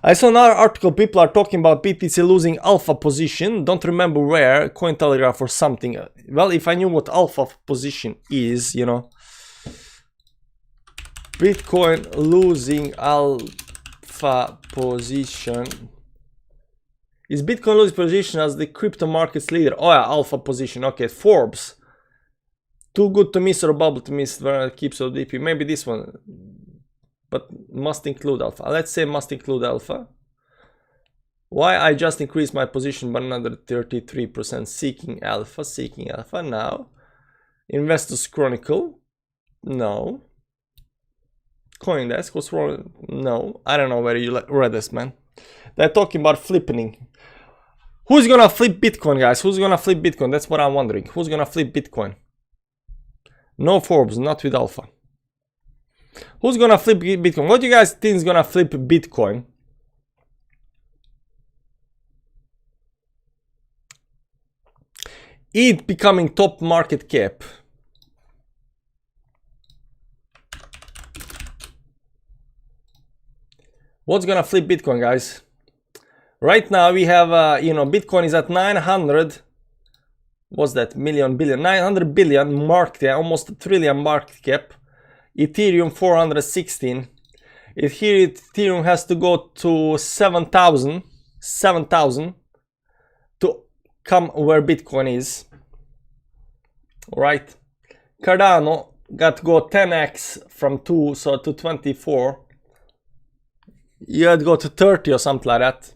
I saw another article, people are talking about BTC losing alpha position. Don't remember where, Cointelegraph or something. Well, if I knew what alpha position is, Bitcoin losing alpha position. Is Bitcoin losing position as the crypto markets leader? Oh yeah, alpha position. Okay, Forbes. Too good to miss or bubble to miss, keeps of DP. Maybe this one, but must include alpha. Let's say must include alpha. Why I just increased my position by another 33%. Seeking alpha now. Investors Chronicle, no. CoinDesk, what's wrong? No, I don't know where you read this, man. They're talking about flipping. Who's gonna flip Bitcoin, guys? Who's gonna flip Bitcoin? That's what I'm wondering. Who's gonna flip Bitcoin? No Forbes, not with alpha. Who's gonna flip Bitcoin? What do you guys think is gonna flip Bitcoin? It becoming top market cap. What's gonna flip Bitcoin, guys? Right now we have, Bitcoin is at 900. What's that? Billion, 900 billion market cap, almost a trillion market cap. Ethereum 416. Here Ethereum has to go to 7,000 to come where Bitcoin is. Right? Cardano got to go 10x from 2 so to 24. You had to go to 30 or something like that.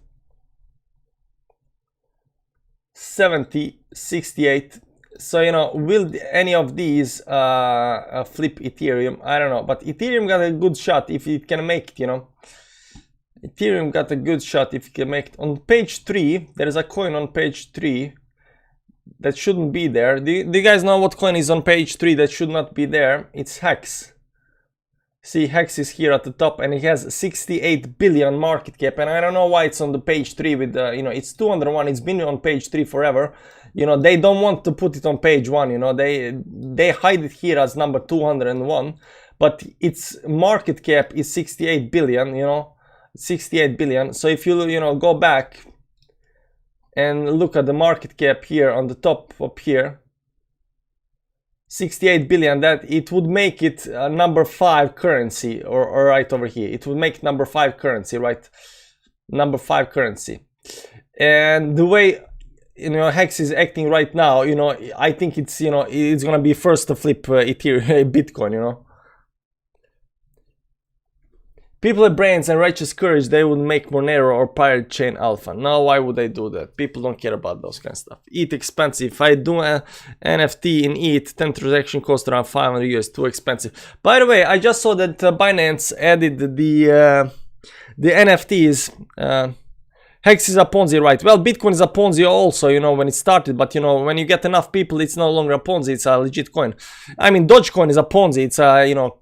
70, 68. So will any of these flip Ethereum? I don't know, but Ethereum got a good shot if it can make it. Ethereum got a good shot if you can make it. On page 3, there is a coin on page 3 that shouldn't be there. Do you guys know what coin is on page 3 that should not be there? It's Hex. See, Hex is here at the top and it has 68 billion market cap, and I don't know why it's on the page 3 with the, you know, it's 201. It's been on page 3 forever. You know, they don't want to put it on page 1, you know, they hide it here as number 201, but its market cap is 68 billion, you know, 68 billion. So if you know, go back and look at the market cap here on the top up here, 68 billion, that it would make it a number 5 currency, or right over here. It would make number 5 currency, right? Number 5 currency. And the way, you know, Hex is acting right now, you know, I think it's, you know, it's gonna be first to flip Ethereum, Bitcoin, you know. People with brains and righteous courage, they would make Monero or Pirate Chain Alpha. Now, why would they do that? People don't care about those kind of stuff. ETH expensive. If I do an NFT in ETH, 10 transaction cost around 500 US, too expensive. By the way, I just saw that Binance added the NFTs. Hex is a Ponzi, right? Well, Bitcoin is a Ponzi also, you know, when it started. But, you know, when you get enough people, it's no longer a Ponzi. It's a legit coin. I mean, Dogecoin is a Ponzi. It's a, you know,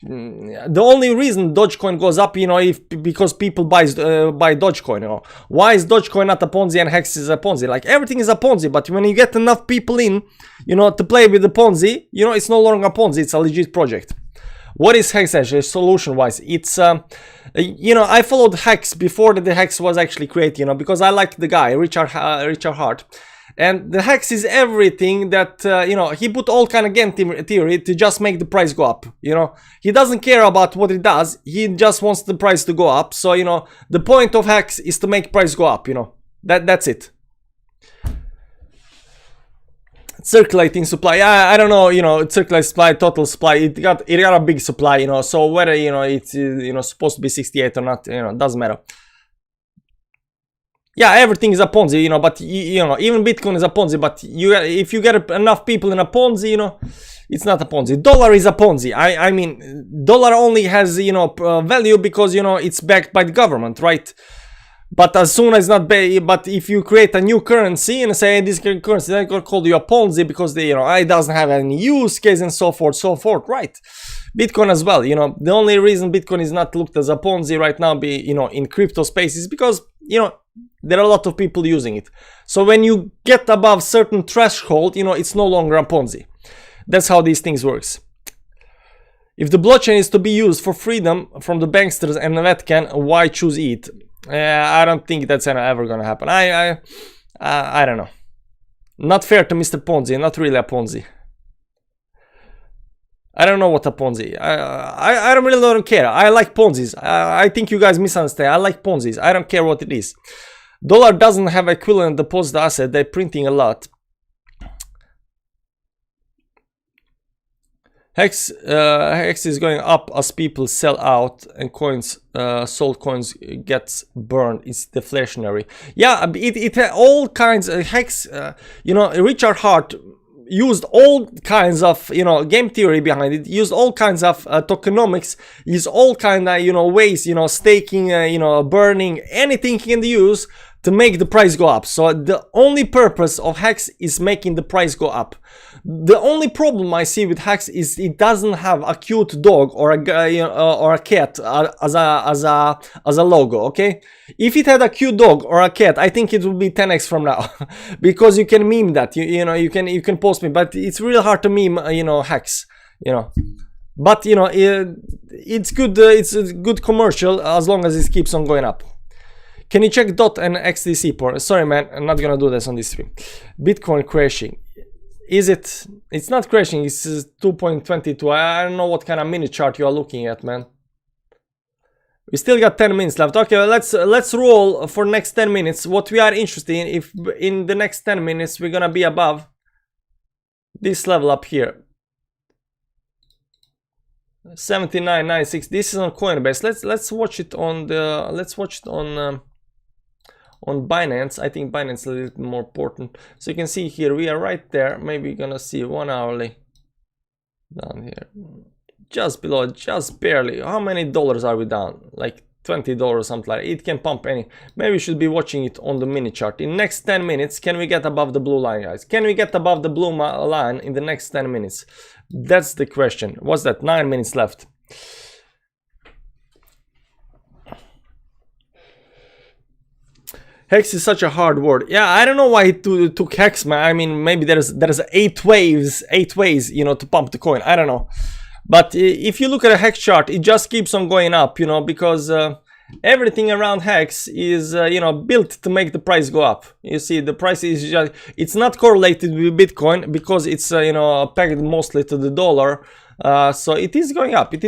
the only reason Dogecoin goes up, you know, because people buy Dogecoin, you know. Why is Dogecoin not a Ponzi and Hex is a Ponzi? Like, everything is a Ponzi, but when you get enough people in, you know, to play with the Ponzi, you know, it's no longer a Ponzi, it's a legit project. What is Hex actually, solution-wise? It's, you know, I followed Hex before the Hex was actually created, you know, because I like the guy, Richard Hart. And the Hex is everything that, you know, he put all kind of game theory to just make the price go up, you know. He doesn't care about what it does, he just wants the price to go up. So, you know, the point of Hex is to make price go up, you know. That's it. Circulating supply, I don't know, you know, circulating supply, total supply, it got a big supply, you know. So whether, you know, it's, you know, supposed to be 68 or not, you know, doesn't matter. Yeah, everything is a Ponzi, you know, but you know, even Bitcoin is a Ponzi, but if you get enough people in a Ponzi, you know, it's not a Ponzi. Dollar is a Ponzi. I mean, dollar only has, you know, value because, you know, it's backed by the government, right? But as soon as not, but if you create a new currency and say this currency, they're gonna call you a Ponzi because they, you know, it doesn't have any use case and so forth, right? Bitcoin as well, you know, the only reason Bitcoin is not looked as a Ponzi right now, you know, in crypto space is because, you know, there are a lot of people using it. So when you get above certain threshold, you know, it's no longer a Ponzi. That's how these things works. If the blockchain is to be used for freedom from the banksters and the Vatican, why choose ETH? I don't think that's ever gonna happen. I don't know. Not fair to Mr. Ponzi. Not really a Ponzi. I don't know what a Ponzi. I really don't care. I like Ponzis. I think you guys misunderstand. I like Ponzis. I don't care what it is. Dollar doesn't have equivalent deposit asset. They're printing a lot. Hex is going up as people sell out and coins, sold coins gets burned. It's deflationary. Yeah, it all kinds of Hex. You know, Richard Hart used all kinds of, you know, game theory behind it, used all kinds of tokenomics, used all kind of, you know, ways, you know, staking, you know, burning, anything he can use to make the price go up. So the only purpose of Hex is making the price go up. The only problem I see with Hex is it doesn't have a cute dog or a, you know, or a cat as a logo. Okay, if it had a cute dog or a cat, I think it would be 10x from now, because you can meme that. You know, you can post me, but it's really hard to meme, you know, Hex. You know, but you know, it's good. It's a good commercial as long as it keeps on going up. Can you check DOT and XDC port? Sorry, man, I'm not gonna do this on this stream. Bitcoin crashing. Is it? It's not crashing. It's 2.22. I don't know what kind of mini chart you are looking at, man. We still got 10 minutes left. Okay, let's roll for next 10 minutes. What we are interested in, if in the next 10 minutes we're gonna be above this level up here, 79.96. This is on Coinbase. Let's watch it on the on Binance. I think Binance is a little more important. So you can see here we are right there. Maybe you're gonna see 1 hourly down here, just below, just barely. How many dollars are we down? Like $20 or something like that. It can pump any. Maybe we should be watching it on the mini chart. In next 10 minutes, can we get above the blue line, guys? Can we get above the blue line in the next 10 minutes? That's the question. What's that? 9 minutes left. Hex is such a hard word. Yeah, I don't know why it took hex, man. I mean, maybe there's 8 ways, you know, to pump the coin. I don't know. But if you look at a hex chart, it just keeps on going up, you know, because everything around hex is, you know, built to make the price go up. You see, the price is just, it's not correlated with Bitcoin because it's, you know, pegged mostly to the dollar. So it is going up, but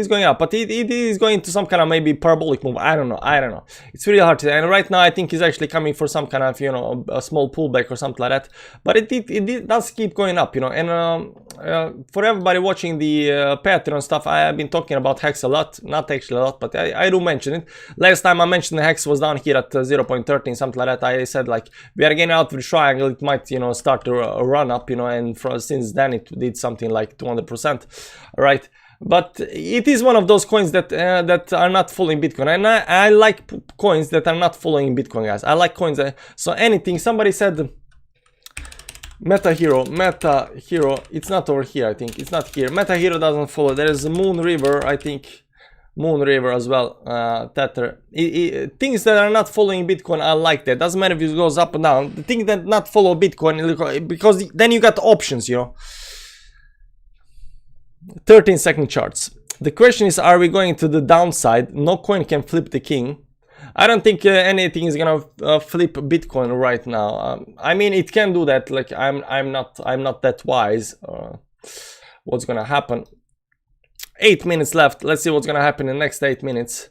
it is going to some kind of maybe parabolic move. I don't know. It's really hard to say. And right now I think it's actually coming for some kind of, you know, a small pullback or something like that. But it does keep going up, you know. And for everybody watching the Patreon stuff, I have been talking about hex a lot. Not actually a lot, but I do mention it. Last time I mentioned the hex was down here at 0.13, something like that. I said like we are getting out of the triangle. It might, you know, start to run up, you know. And since then it did something like 200%. Right, but it is one of those coins that that are not following Bitcoin, and I like coins that are not following Bitcoin, guys. I like coins that, so anything. Somebody said Meta Hero, it's not over here. I think it's not here. Meta Hero doesn't follow. There is Moon River, I think. Moon River as well. Tether. Things that are not following Bitcoin, I like that. Doesn't matter if it goes up and down. The thing that not follow Bitcoin, because then you got options, you know. 13-second charts. The question is, are we going to the downside? No coin can flip the king. I don't think anything is gonna flip Bitcoin right now. I mean, it can do that. Like I'm not that wise. What's gonna happen? 8 minutes left. Let's see what's gonna happen in the next 8 minutes.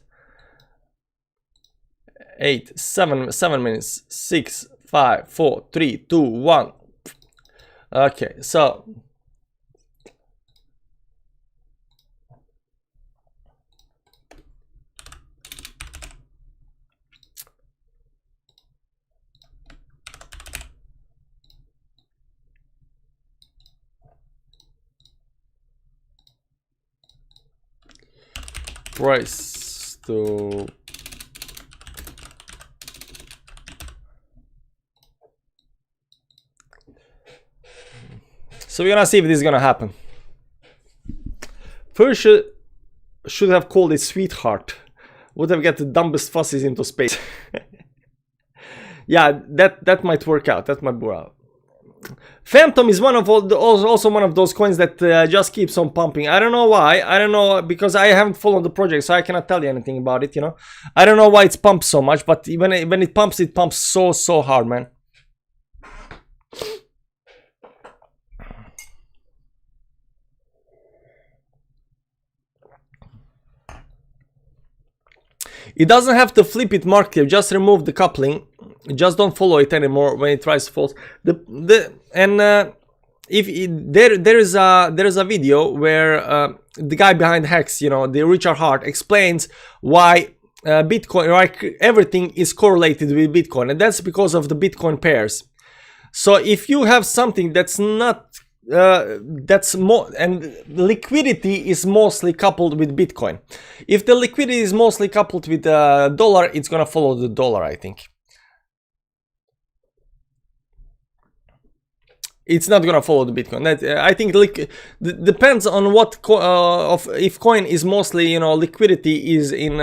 7 minutes. 6, 5, 4, 3, 2, 1. Okay, so. Price to so we're gonna see if this is gonna happen. First should have called it sweetheart. Would have got the dumbest fuzzies into space. Yeah, that might work out. That might work out. Phantom is one of also one of those coins that just keeps on pumping. I don't know why. I don't know, because I haven't followed the project, so I cannot tell you anything about it, you know. I don't know why it's pumped so much, but when it pumps so hard, man. It doesn't have to flip it market, just remove the coupling. Just don't follow it anymore when it tries to fall. There is a video where the guy behind Hex, you know, the Richard Hart, explains why Bitcoin, right, everything is correlated with Bitcoin, and that's because of the Bitcoin pairs. So if you have something that's not that's more, and liquidity is mostly coupled with Bitcoin. If the liquidity is mostly coupled with the dollar, it's gonna follow the dollar, I think. It's not gonna follow the Bitcoin. I think depends on what if coin is mostly, you know, liquidity is in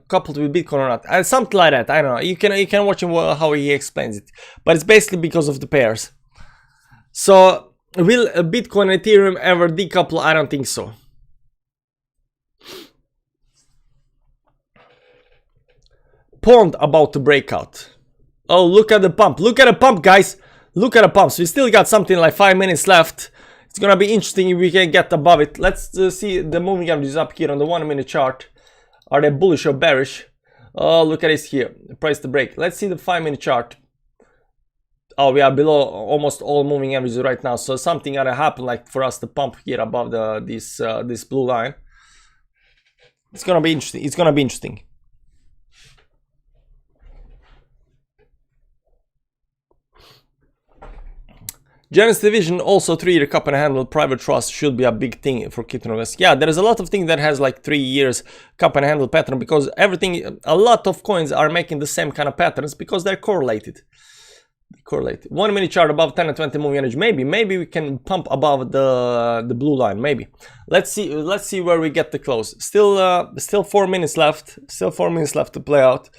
coupled with Bitcoin or not. Something like that. I don't know. You can watch him how he explains it. But it's basically because of the pairs. So will Bitcoin and Ethereum ever decouple? I don't think so. Pond about to break out. Oh, look at the pump. Look at the pump, guys. Look at the pumps. We still got something like 5 minutes left. It's gonna be interesting if we can get above it. Let's see the moving averages up here on the 1 minute chart. Are they bullish or bearish? Oh, look at this here. Price to break. Let's see the 5 minute chart. Oh, we are below almost all moving averages right now. So something gotta happen, like for us to pump here above this blue line. It's gonna be interesting. It's gonna be interesting. Generous division, also 3-year cup and handle, private trust should be a big thing for cryptocurrency. Yeah, there is a lot of things that has like 3 years cup and handle pattern, because everything, a lot of coins are making the same kind of patterns because they're correlated. 1 minute chart above 10 and 20 moving average. Maybe we can pump above the blue line. Maybe. Let's see where we get the close. Still 4 minutes left. Still 4 minutes left to play out.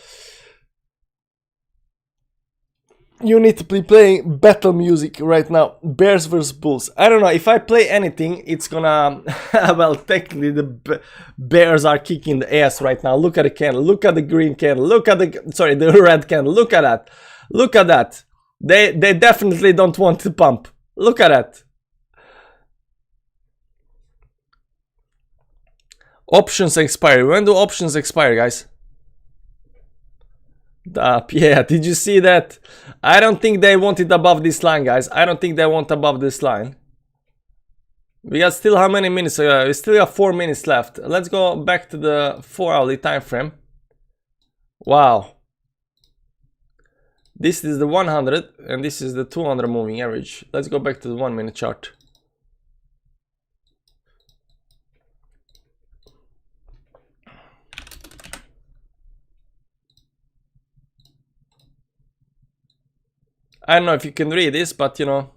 You need to be playing battle music right now. Bears versus Bulls. I don't know, if I play anything, it's gonna... well, technically the Bears are kicking the ass right now. Look at the candle. Look at the green candle. Look at the... sorry, the red candle. Look at that. Look at that. They definitely don't want to pump. Look at that. Options expire. When do options expire, guys? Yeah, did you see that? I don't think they want it above this line, guys. I don't think they want above this line. We got still how many minutes? We still have 4 minutes left. Let's go back to the 4-hourly time frame. Wow. This is the 100 and this is the 200 moving average. Let's go back to the 1 minute chart. I don't know if you can read this, but you know,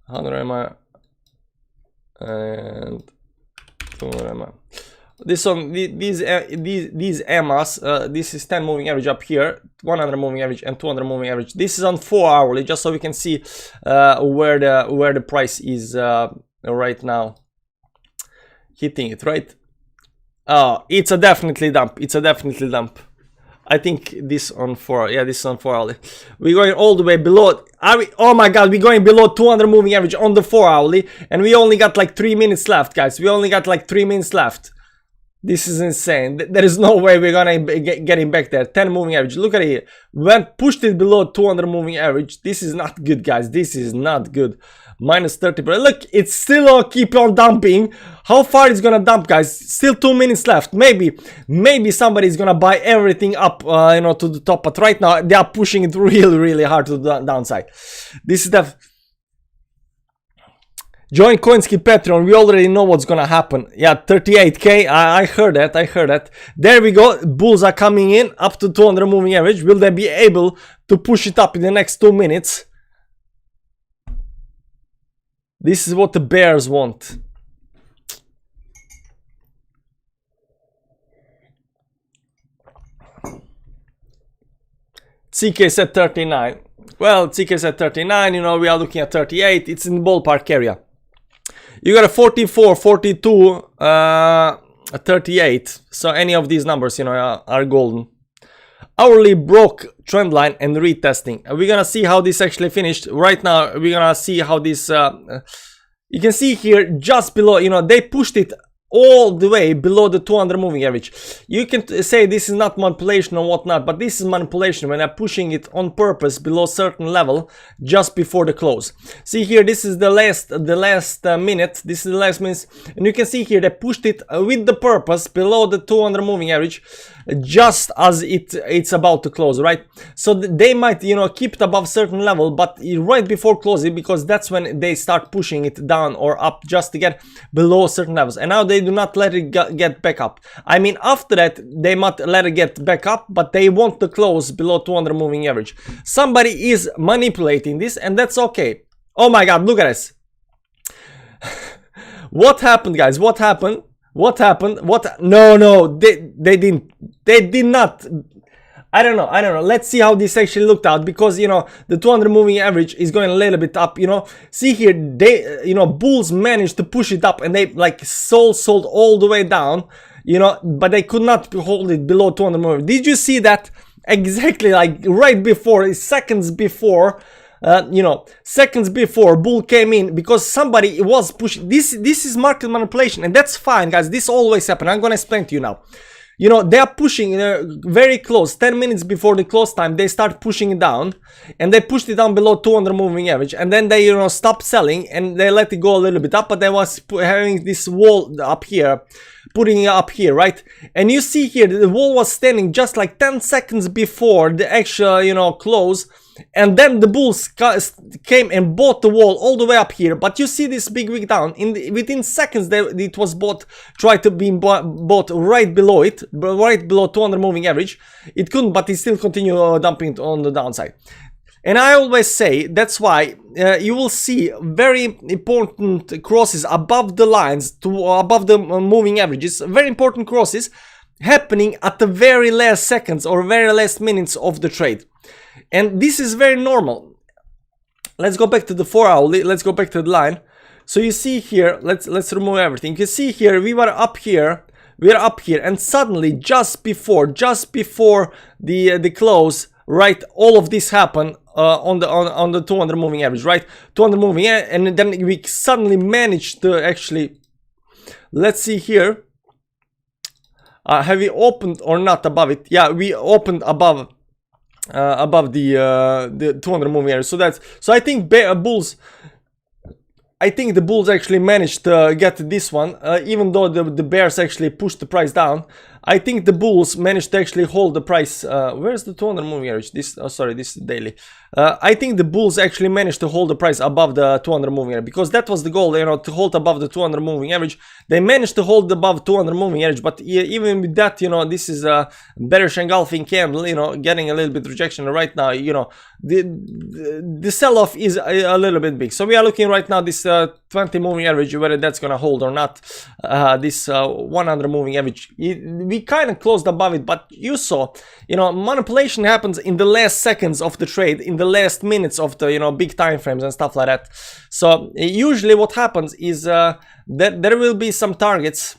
$100 and $200. This on these EMAs, this is 10 moving average up here, 100 moving average and 200 moving average. This is on 4 hourly, just so we can see where the price is right now, hitting it, right? Oh, it's a definitely dump. It's a definitely dump. I think this on 4, yeah, this is on 4 hourly. We're going all the way below. Are we? Oh my god, we're going below 200 moving average on the 4 hourly, and we only got like 3 minutes left, guys. We only got like 3 minutes left. This is insane. There is no way we're gonna get him back there. 10 moving average. Look at it here. When pushed it below 200 moving average, this is not good, guys. This is not good. Minus 30. But look, it's still keep on dumping. How far is gonna dump, guys? Still 2 minutes left. Maybe somebody's gonna buy everything up, you know, to the top. But right now they are pushing it really hard to the downside. This is the join Coinski Patreon. We already know what's gonna happen. Yeah, 38k. I heard that. I heard that. There we go. Bulls are coming in up to 200 moving average. Will they be able to push it up in the next 2 minutes? This is what the Bears want. CK said 39. Well, CK said 39. You know, we are looking at 38. It's in the ballpark area. You got a 44, 42, 38. So any of these numbers, you know, are golden. Hourly broke trend line and retesting. We're gonna see how this actually finished. Right now, we're gonna see how this... you can see here just below, you know, they pushed it all the way below the 200 moving average. You can say this is not manipulation or whatnot, but this is manipulation when they're pushing it on purpose below certain level just before the close. See here, this is the last minute. This is the last minute, and you can see here they pushed it with the purpose below the 200 moving average just as it's about to close, right? So they might, you know, keep it above certain level, but right before closing, because that's when they start pushing it down or up just to get below certain levels. And now they do not let it get back up. I mean, after that they might let it get back up, but they want to close below 200 moving average. Somebody is manipulating this, and that's okay. Oh my god, look at this. What happened, guys? What happened? What happened? What? No, they did not. I don't know. Let's see how this actually looked out, because, you know, the 200 moving average is going a little bit up, you know. See here, they, you know, bulls managed to push it up, and they like sold all the way down, you know, but they could not hold it below 200 moving. Did you see that? Exactly, like right before, seconds before, you know, seconds before bull came in, because somebody was pushing. This is market manipulation, and that's fine, guys. This always happens. I'm gonna explain to you now. You know, they are pushing very close, 10 minutes before the close time. They start pushing it down, and they pushed it down below 200 moving average, and then they, you know, stopped selling and they let it go a little bit up, but they was having this wall up here putting it up here, right? And you see here the wall was standing just like 10 seconds before the actual, you know, close. And then the bulls came and bought the wall all the way up here. But you see this big wick down. Within seconds, it was tried to be bought right below it, right below 200 moving average. It couldn't, but it still continued dumping on the downside. And I always say that's why you will see very important crosses above the lines, above the moving averages. Very important crosses happening at the very last seconds or very last minutes of the trade. And this is very normal. Let's go back to the 4 hourly. Let's go back to the line. So you see here, let's remove everything. You can see here we were up here, and suddenly just before the close, right, all of this happened on the 200 moving average, right? 200 moving, and then we suddenly managed to actually, let's see here. Have we opened or not above it? Yeah, we opened above the 200 moving average. So I think bulls. I think the bulls actually managed to get this one, even though the bears actually pushed the price down. I think the bulls managed to actually hold the price. Where's the 200 moving average? This, oh sorry, this is daily. I think the bulls actually managed to hold the price above the 200 moving average, because that was the goal, you know, to hold above the 200 moving average. They managed to hold above 200 moving average, but even with that, you know, this is a bearish engulfing candle, you know, getting a little bit rejection right now. You know, the sell-off is a little bit big. So we are looking right now this 20 moving average, whether that's gonna hold or not. This 100 moving average, we kind of closed above it, but you saw, you know, manipulation happens in the last seconds of the trade, in the last minutes of the, you know, big time frames and stuff like that. So usually what happens is that there will be some targets.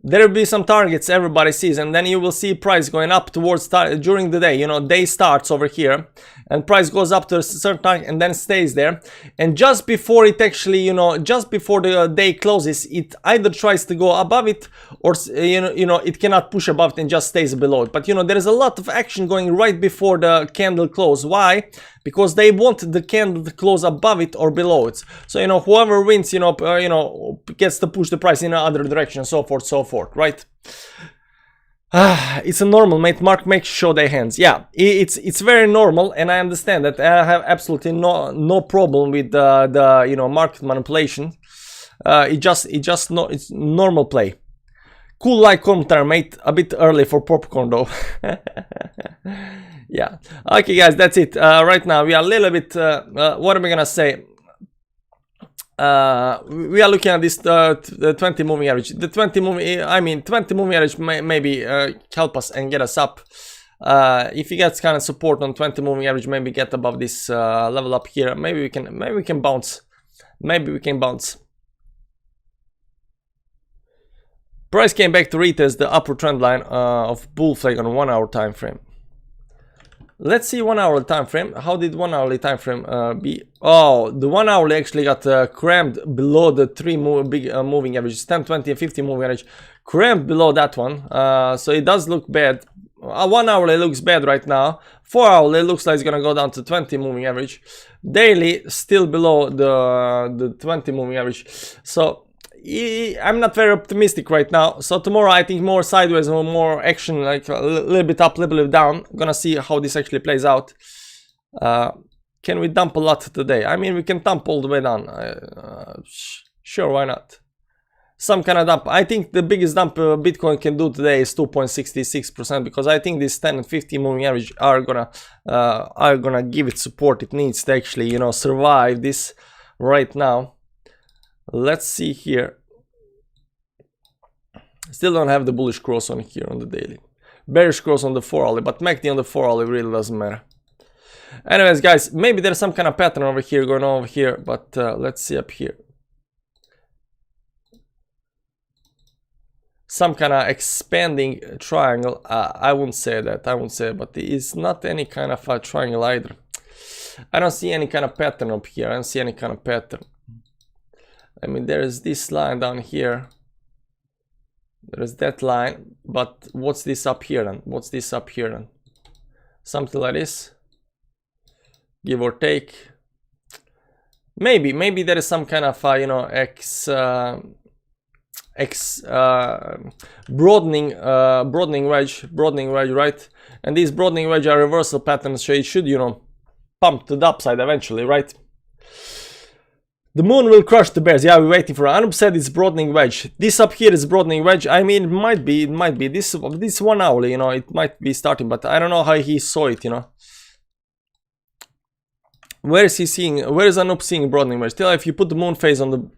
There will be some targets everybody sees, and then you will see price going up towards during the day. You know, day starts over here, and price goes up to a certain target and then stays there. And just before it actually, you know, just before the day closes, it either tries to go above it, or you know, it cannot push above it and just stays below it. But you know, there is a lot of action going right before the candle close. Why? Because they want the candle to close above it or below it. So you know, whoever wins, you know, gets to push the price in another direction, so forth, right? It's a normal, mate. Mark makes show their hands. Yeah, it's very normal, and I understand that. I have absolutely no problem with the you know, market manipulation. It's normal play. Cool like commentary, mate. A bit early for popcorn though. Yeah. Okay, guys, that's it. Right now we are a little bit. What am I gonna say? We are looking at this 20 moving average. The 20 moving, I mean 20 moving average maybe help us and get us up. If you get kind of support on 20 moving average, maybe get above this level up here. Maybe we can bounce. Maybe we can bounce. Price came back to retest the upper trend line of bull flag on 1 hour time frame. Let's see 1 hour time frame. How did 1 hourly time frame be? Oh, the 1 hourly actually got crammed below the three big moving averages, 10, 20, and 50 moving average, crammed below that one. So it does look bad. 1 hourly looks bad right now. 4 hourly looks like it's gonna go down to 20 moving average. Daily still below the 20 moving average. So I'm not very optimistic right now. So tomorrow I think more sideways or more action, like a little bit up, a little bit down. Gonna see how this actually plays out. Can we dump a lot today? I mean, we can dump all the way down. Sure, why not? Some kind of dump. I think the biggest dump Bitcoin can do today is 2.66%, because I think this 10 and 50 moving average are gonna give it support it needs to actually, you know, survive this right now. Let's see here. Still don't have the bullish cross on here on the daily. Bearish cross on the 4 hourly, but MACD on the 4 hourly really doesn't matter. Anyways, guys, maybe there's some kind of pattern over here going on over here, but let's see up here. Some kind of expanding triangle. I wouldn't say that. I wouldn't say it, but it's not any kind of a triangle either. I don't see any kind of pattern up here. I don't see any kind of pattern. I mean, there's this line down here. There's that line, but what's this up here then? What's this up here then? Something like this, give or take. Maybe there is some kind of you know, broadening wedge, right? And these broadening wedge are reversal patterns, so it should, you know, pump to the upside eventually, right? The moon will crush the bears. Yeah, we're waiting for 100%. It's broadening wedge. This up here is broadening wedge. I mean, it might be this 1 hourly, you know, it might be starting, but I don't know how he saw it, you know. Where is he seeing? Where is Anup seeing broadening wedge? Still, if you put the moon phase on the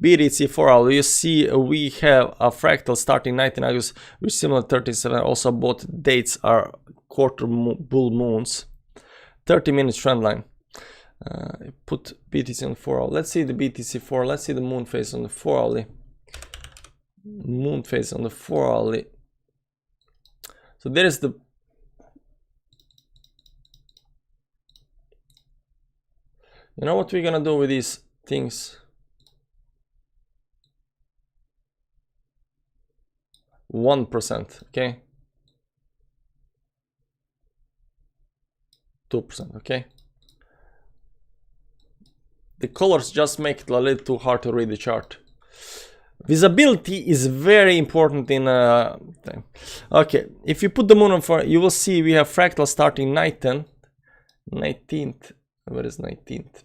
BTC 4 hour, you see we have a fractal starting 19 August, which is similar to 37. Also, both dates are quarter bull moons. 30 minutes trend line. Put BTC on 4 hour. Let's see the BTC 4. Let's see the moon phase on the 4 hourly. Moon phase on the 4 hourly. So there is the. You know what we're gonna do with these things? 1%, okay? 2%, okay? The colors just make it a little too hard to read the chart. Visibility is very important in okay, if you put the moon on 4, you will see we have fractal starting 19th. Where is 19th?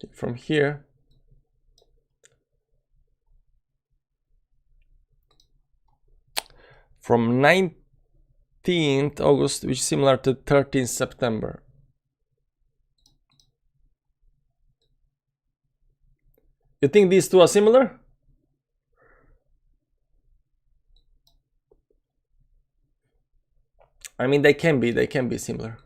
Okay, from here. From 19th August, which is similar to 13th September. You think these two are similar? I mean, they can be similar.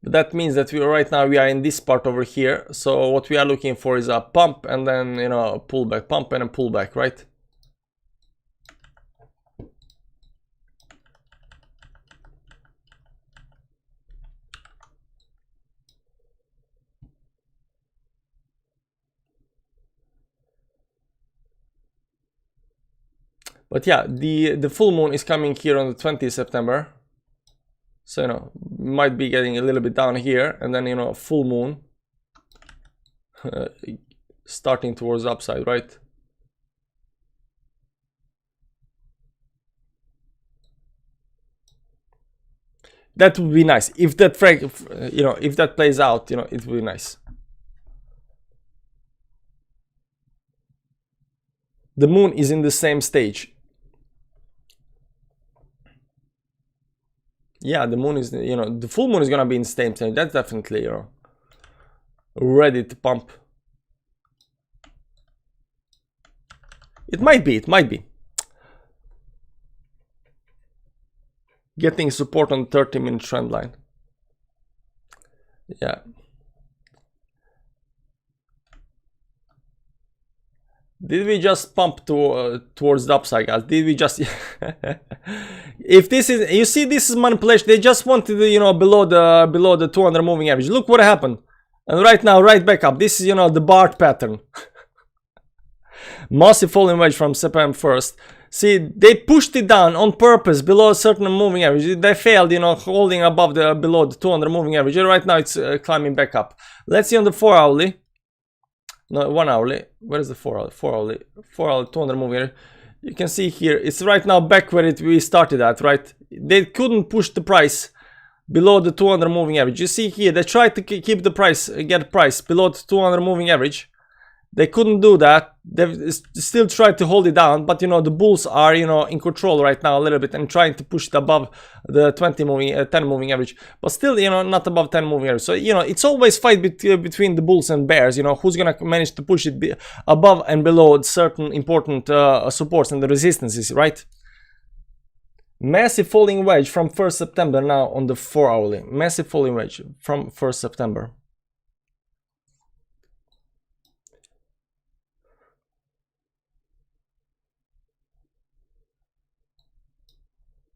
But that means that right now we are in this part over here. So what we are looking for is a pump and then, you know, a pullback, pump and a pullback, right? But yeah, the full moon is coming here on the 20th September. So, you know, might be getting a little bit down here, and then, you know, full moon starting towards the upside, right? That would be nice. If that you know, if that plays out, you know, it would be nice. The moon is in the same stage. Yeah, the moon is, you know, the full moon is gonna be in the same stage. That's definitely, you know, ready to pump. It might be. Getting support on 30-minute trend line. Yeah. Did we just pump towards the upside, guys? Did we just? If this is, you see, this is manipulation. They just wanted, you know, below the 200 moving average. Look what happened, and right now, right back up. This is, you know, the bar pattern. Massive falling wedge from September 1st. See, they pushed it down on purpose below a certain moving average. They failed, you know, holding above below the 200 moving average. Right now, it's climbing back up. Let's see on the 4 hourly. No, 1 hourly. Where is the 4 hourly? 4 hourly. 4 hourly, 200 moving average. You can see here, it's right now back where we started at, right? They couldn't push the price below the 200 moving average. You see here, they tried to keep the price, get price below the 200 moving average. They couldn't do that. They still tried to hold it down, but, you know, the bulls are, you know, in control right now a little bit and trying to push it above the 10 moving average, but still, you know, not above 10 moving average. So, you know, it's always fight between the bulls and bears, you know, who's gonna manage to push it above and below certain important supports and the resistances, right? Massive falling wedge from 1st September now on the 4 hourly. Massive falling wedge from 1st September.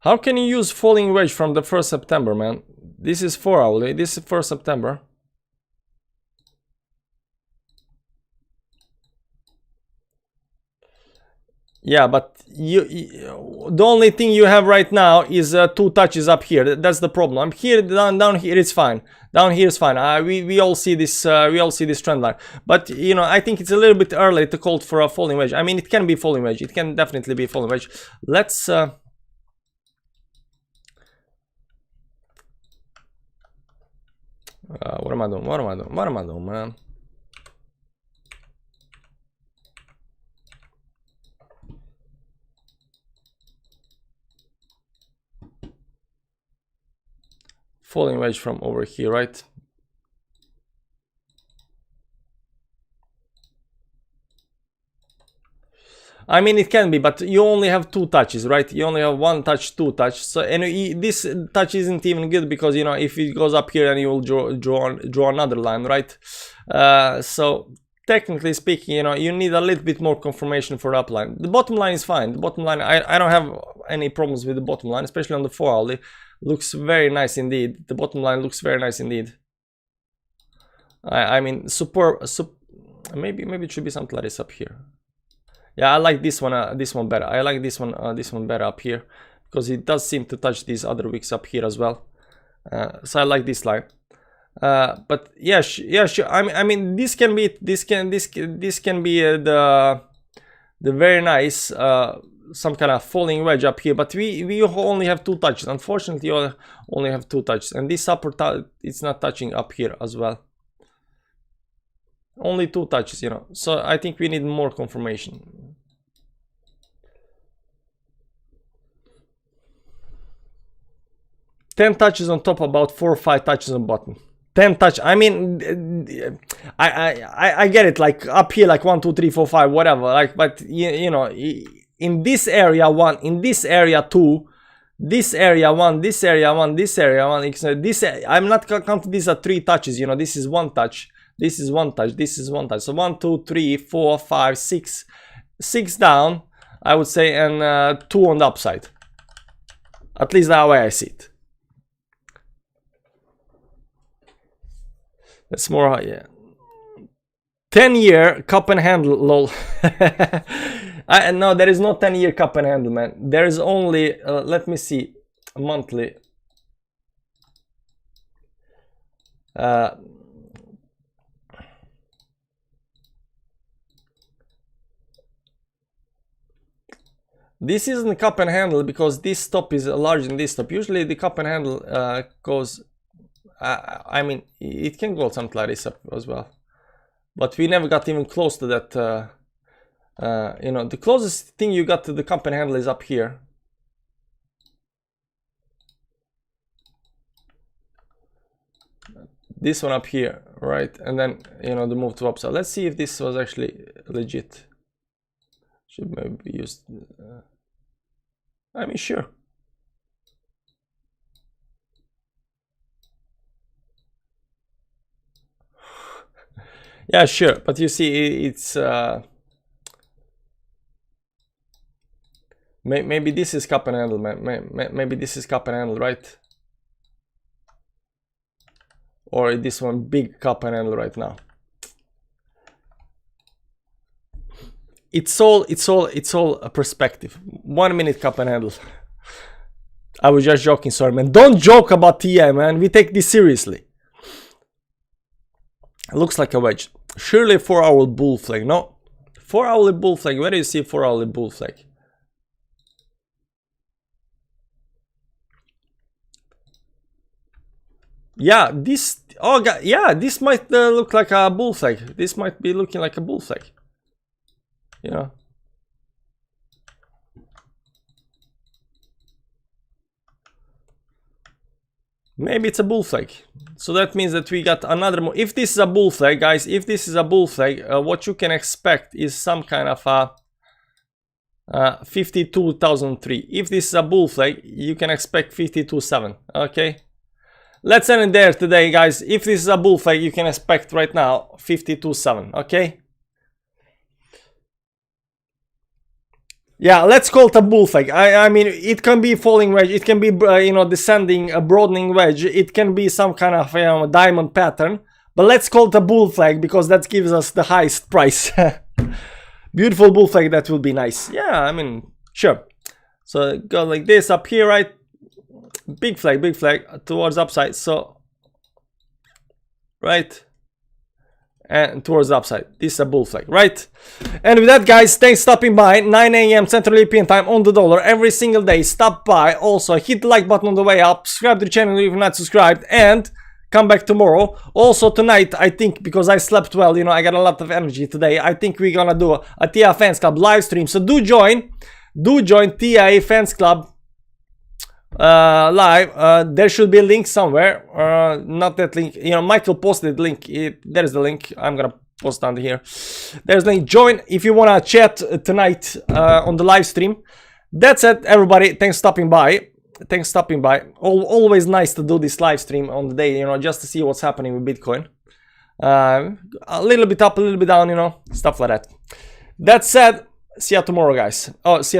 How can you use falling wedge from the 1st September, man? This is 4 hourly. This is 1st September. Yeah, but the only thing you have right now is 2 touches up here. That's the problem. I'm here, down here it's fine. Down here is fine. We all see this. We all see this trend line. But you know, I think it's a little bit early to call for a falling wedge. I mean, it can be falling wedge. It can definitely be falling wedge. Let's. What am I doing? What am I doing? What am I doing, man? Falling wedge from over here, right? I mean, it can be, but you only have 2 touches, right? You only have 1 touch, 2 touch. So, and this touch isn't even good because, you know, if it goes up here, then you will draw another line, right? So technically speaking, you know, you need a little bit more confirmation for the upline. The bottom line is fine. The bottom line, I don't have any problems with the bottom line, especially on the 4 hourly. Looks very nice indeed. The bottom line looks very nice indeed. I mean, maybe it should be something like this up here. Yeah, I like this one better. I like this one better up here because it does seem to touch these other wicks up here as well. So I like this line. But yeah, sure. I mean, this can be the very nice some kind of falling wedge up here. But we only have 2 touches. Unfortunately, you only have 2 touches, and this upper it's not touching up here as well. Only 2 touches, you know. So I think we need more confirmation. $10 touches on top, about 4 or 5 touches on bottom. 10 touch. I mean, I get it. Like up here, like 1, 2, 3, 4, 5, whatever. Like, but you know, in this area 1, in this area 2, this area 1, this area 1, this area 1. This I'm not counting these are 3 touches. You know, this is 1 touch. This is 1 touch. This is 1 touch. So 1, 2, 3, 4, 5, 6, 6 down, I would say, and 2 on the upside. At least that way I see it. That's more, yeah. 10-year cup and handle, lol. No, there is no 10-year cup and handle, man. There is only, let me see, monthly. This isn't the cup and handle because this stop is larger than this stop. Usually the cup and handle goes, I mean, it can go something like this up as well. But we never got even close to that. You know, the closest thing you got to the cup and handle is up here. This one up here, right? And then, you know, the move to upside. Let's see if this was actually legit. Should maybe use. I mean, sure. Yeah, sure. But you see, it's maybe this is cup and handle, man. Maybe this is cup and handle, right? Or this one big cup and handle right now. It's all a perspective. 1 minute cup and handle. I was just joking, sorry, man. Don't joke about TI, man. We take this seriously. It looks like a wedge. Surely a 4-hour bull flag. No, 4-hour bull flag. Where do you see 4-hour bull flag? Yeah, this. Oh god, yeah, this might look like a bull flag. This might be looking like a bull flag. You know. Maybe it's a bull flag. So that means that we got another move. If this is a bull flag, guys, if this is a bull flag, what you can expect is some kind of a 52,003. If this is a bull flag, you can expect 52.7. Okay. Let's end it there today, guys. If this is a bull flag, you can expect right now 52.7. Okay. Yeah, let's call it a bull flag. I mean, it can be falling wedge, it can be you know, descending, a broadening wedge, it can be some kind of, you know, diamond pattern. But let's call it a bull flag because that gives us the highest price. Beautiful bull flag, that will be nice. Yeah, I mean, sure. So go like this up here, right? Big flag towards upside. So, right? And towards the upside. This is a bull flag, right? And with that, guys, thanks for stopping by. 9 a.m. Central European time on the dollar every single day. Stop by. Also, hit the like button on the way up. Subscribe to the channel if you're not subscribed. And come back tomorrow. Also tonight, I think, because I slept well, you know, I got a lot of energy today. I think we're gonna do a TIA Fans Club live stream. So do join. Do join TIA Fans Club live. There should be a link somewhere. Not that link, you know, Michael posted the link. There's the link. I'm gonna post down here. There's the link. Join if you wanna chat tonight on the live stream. That's it, everybody. Thanks for stopping by. Thanks for stopping by. Always nice to do this live stream on the day, you know, just to see what's happening with Bitcoin. A little bit up, a little bit down, you know, stuff like that. That said, see you tomorrow, guys. Oh, see you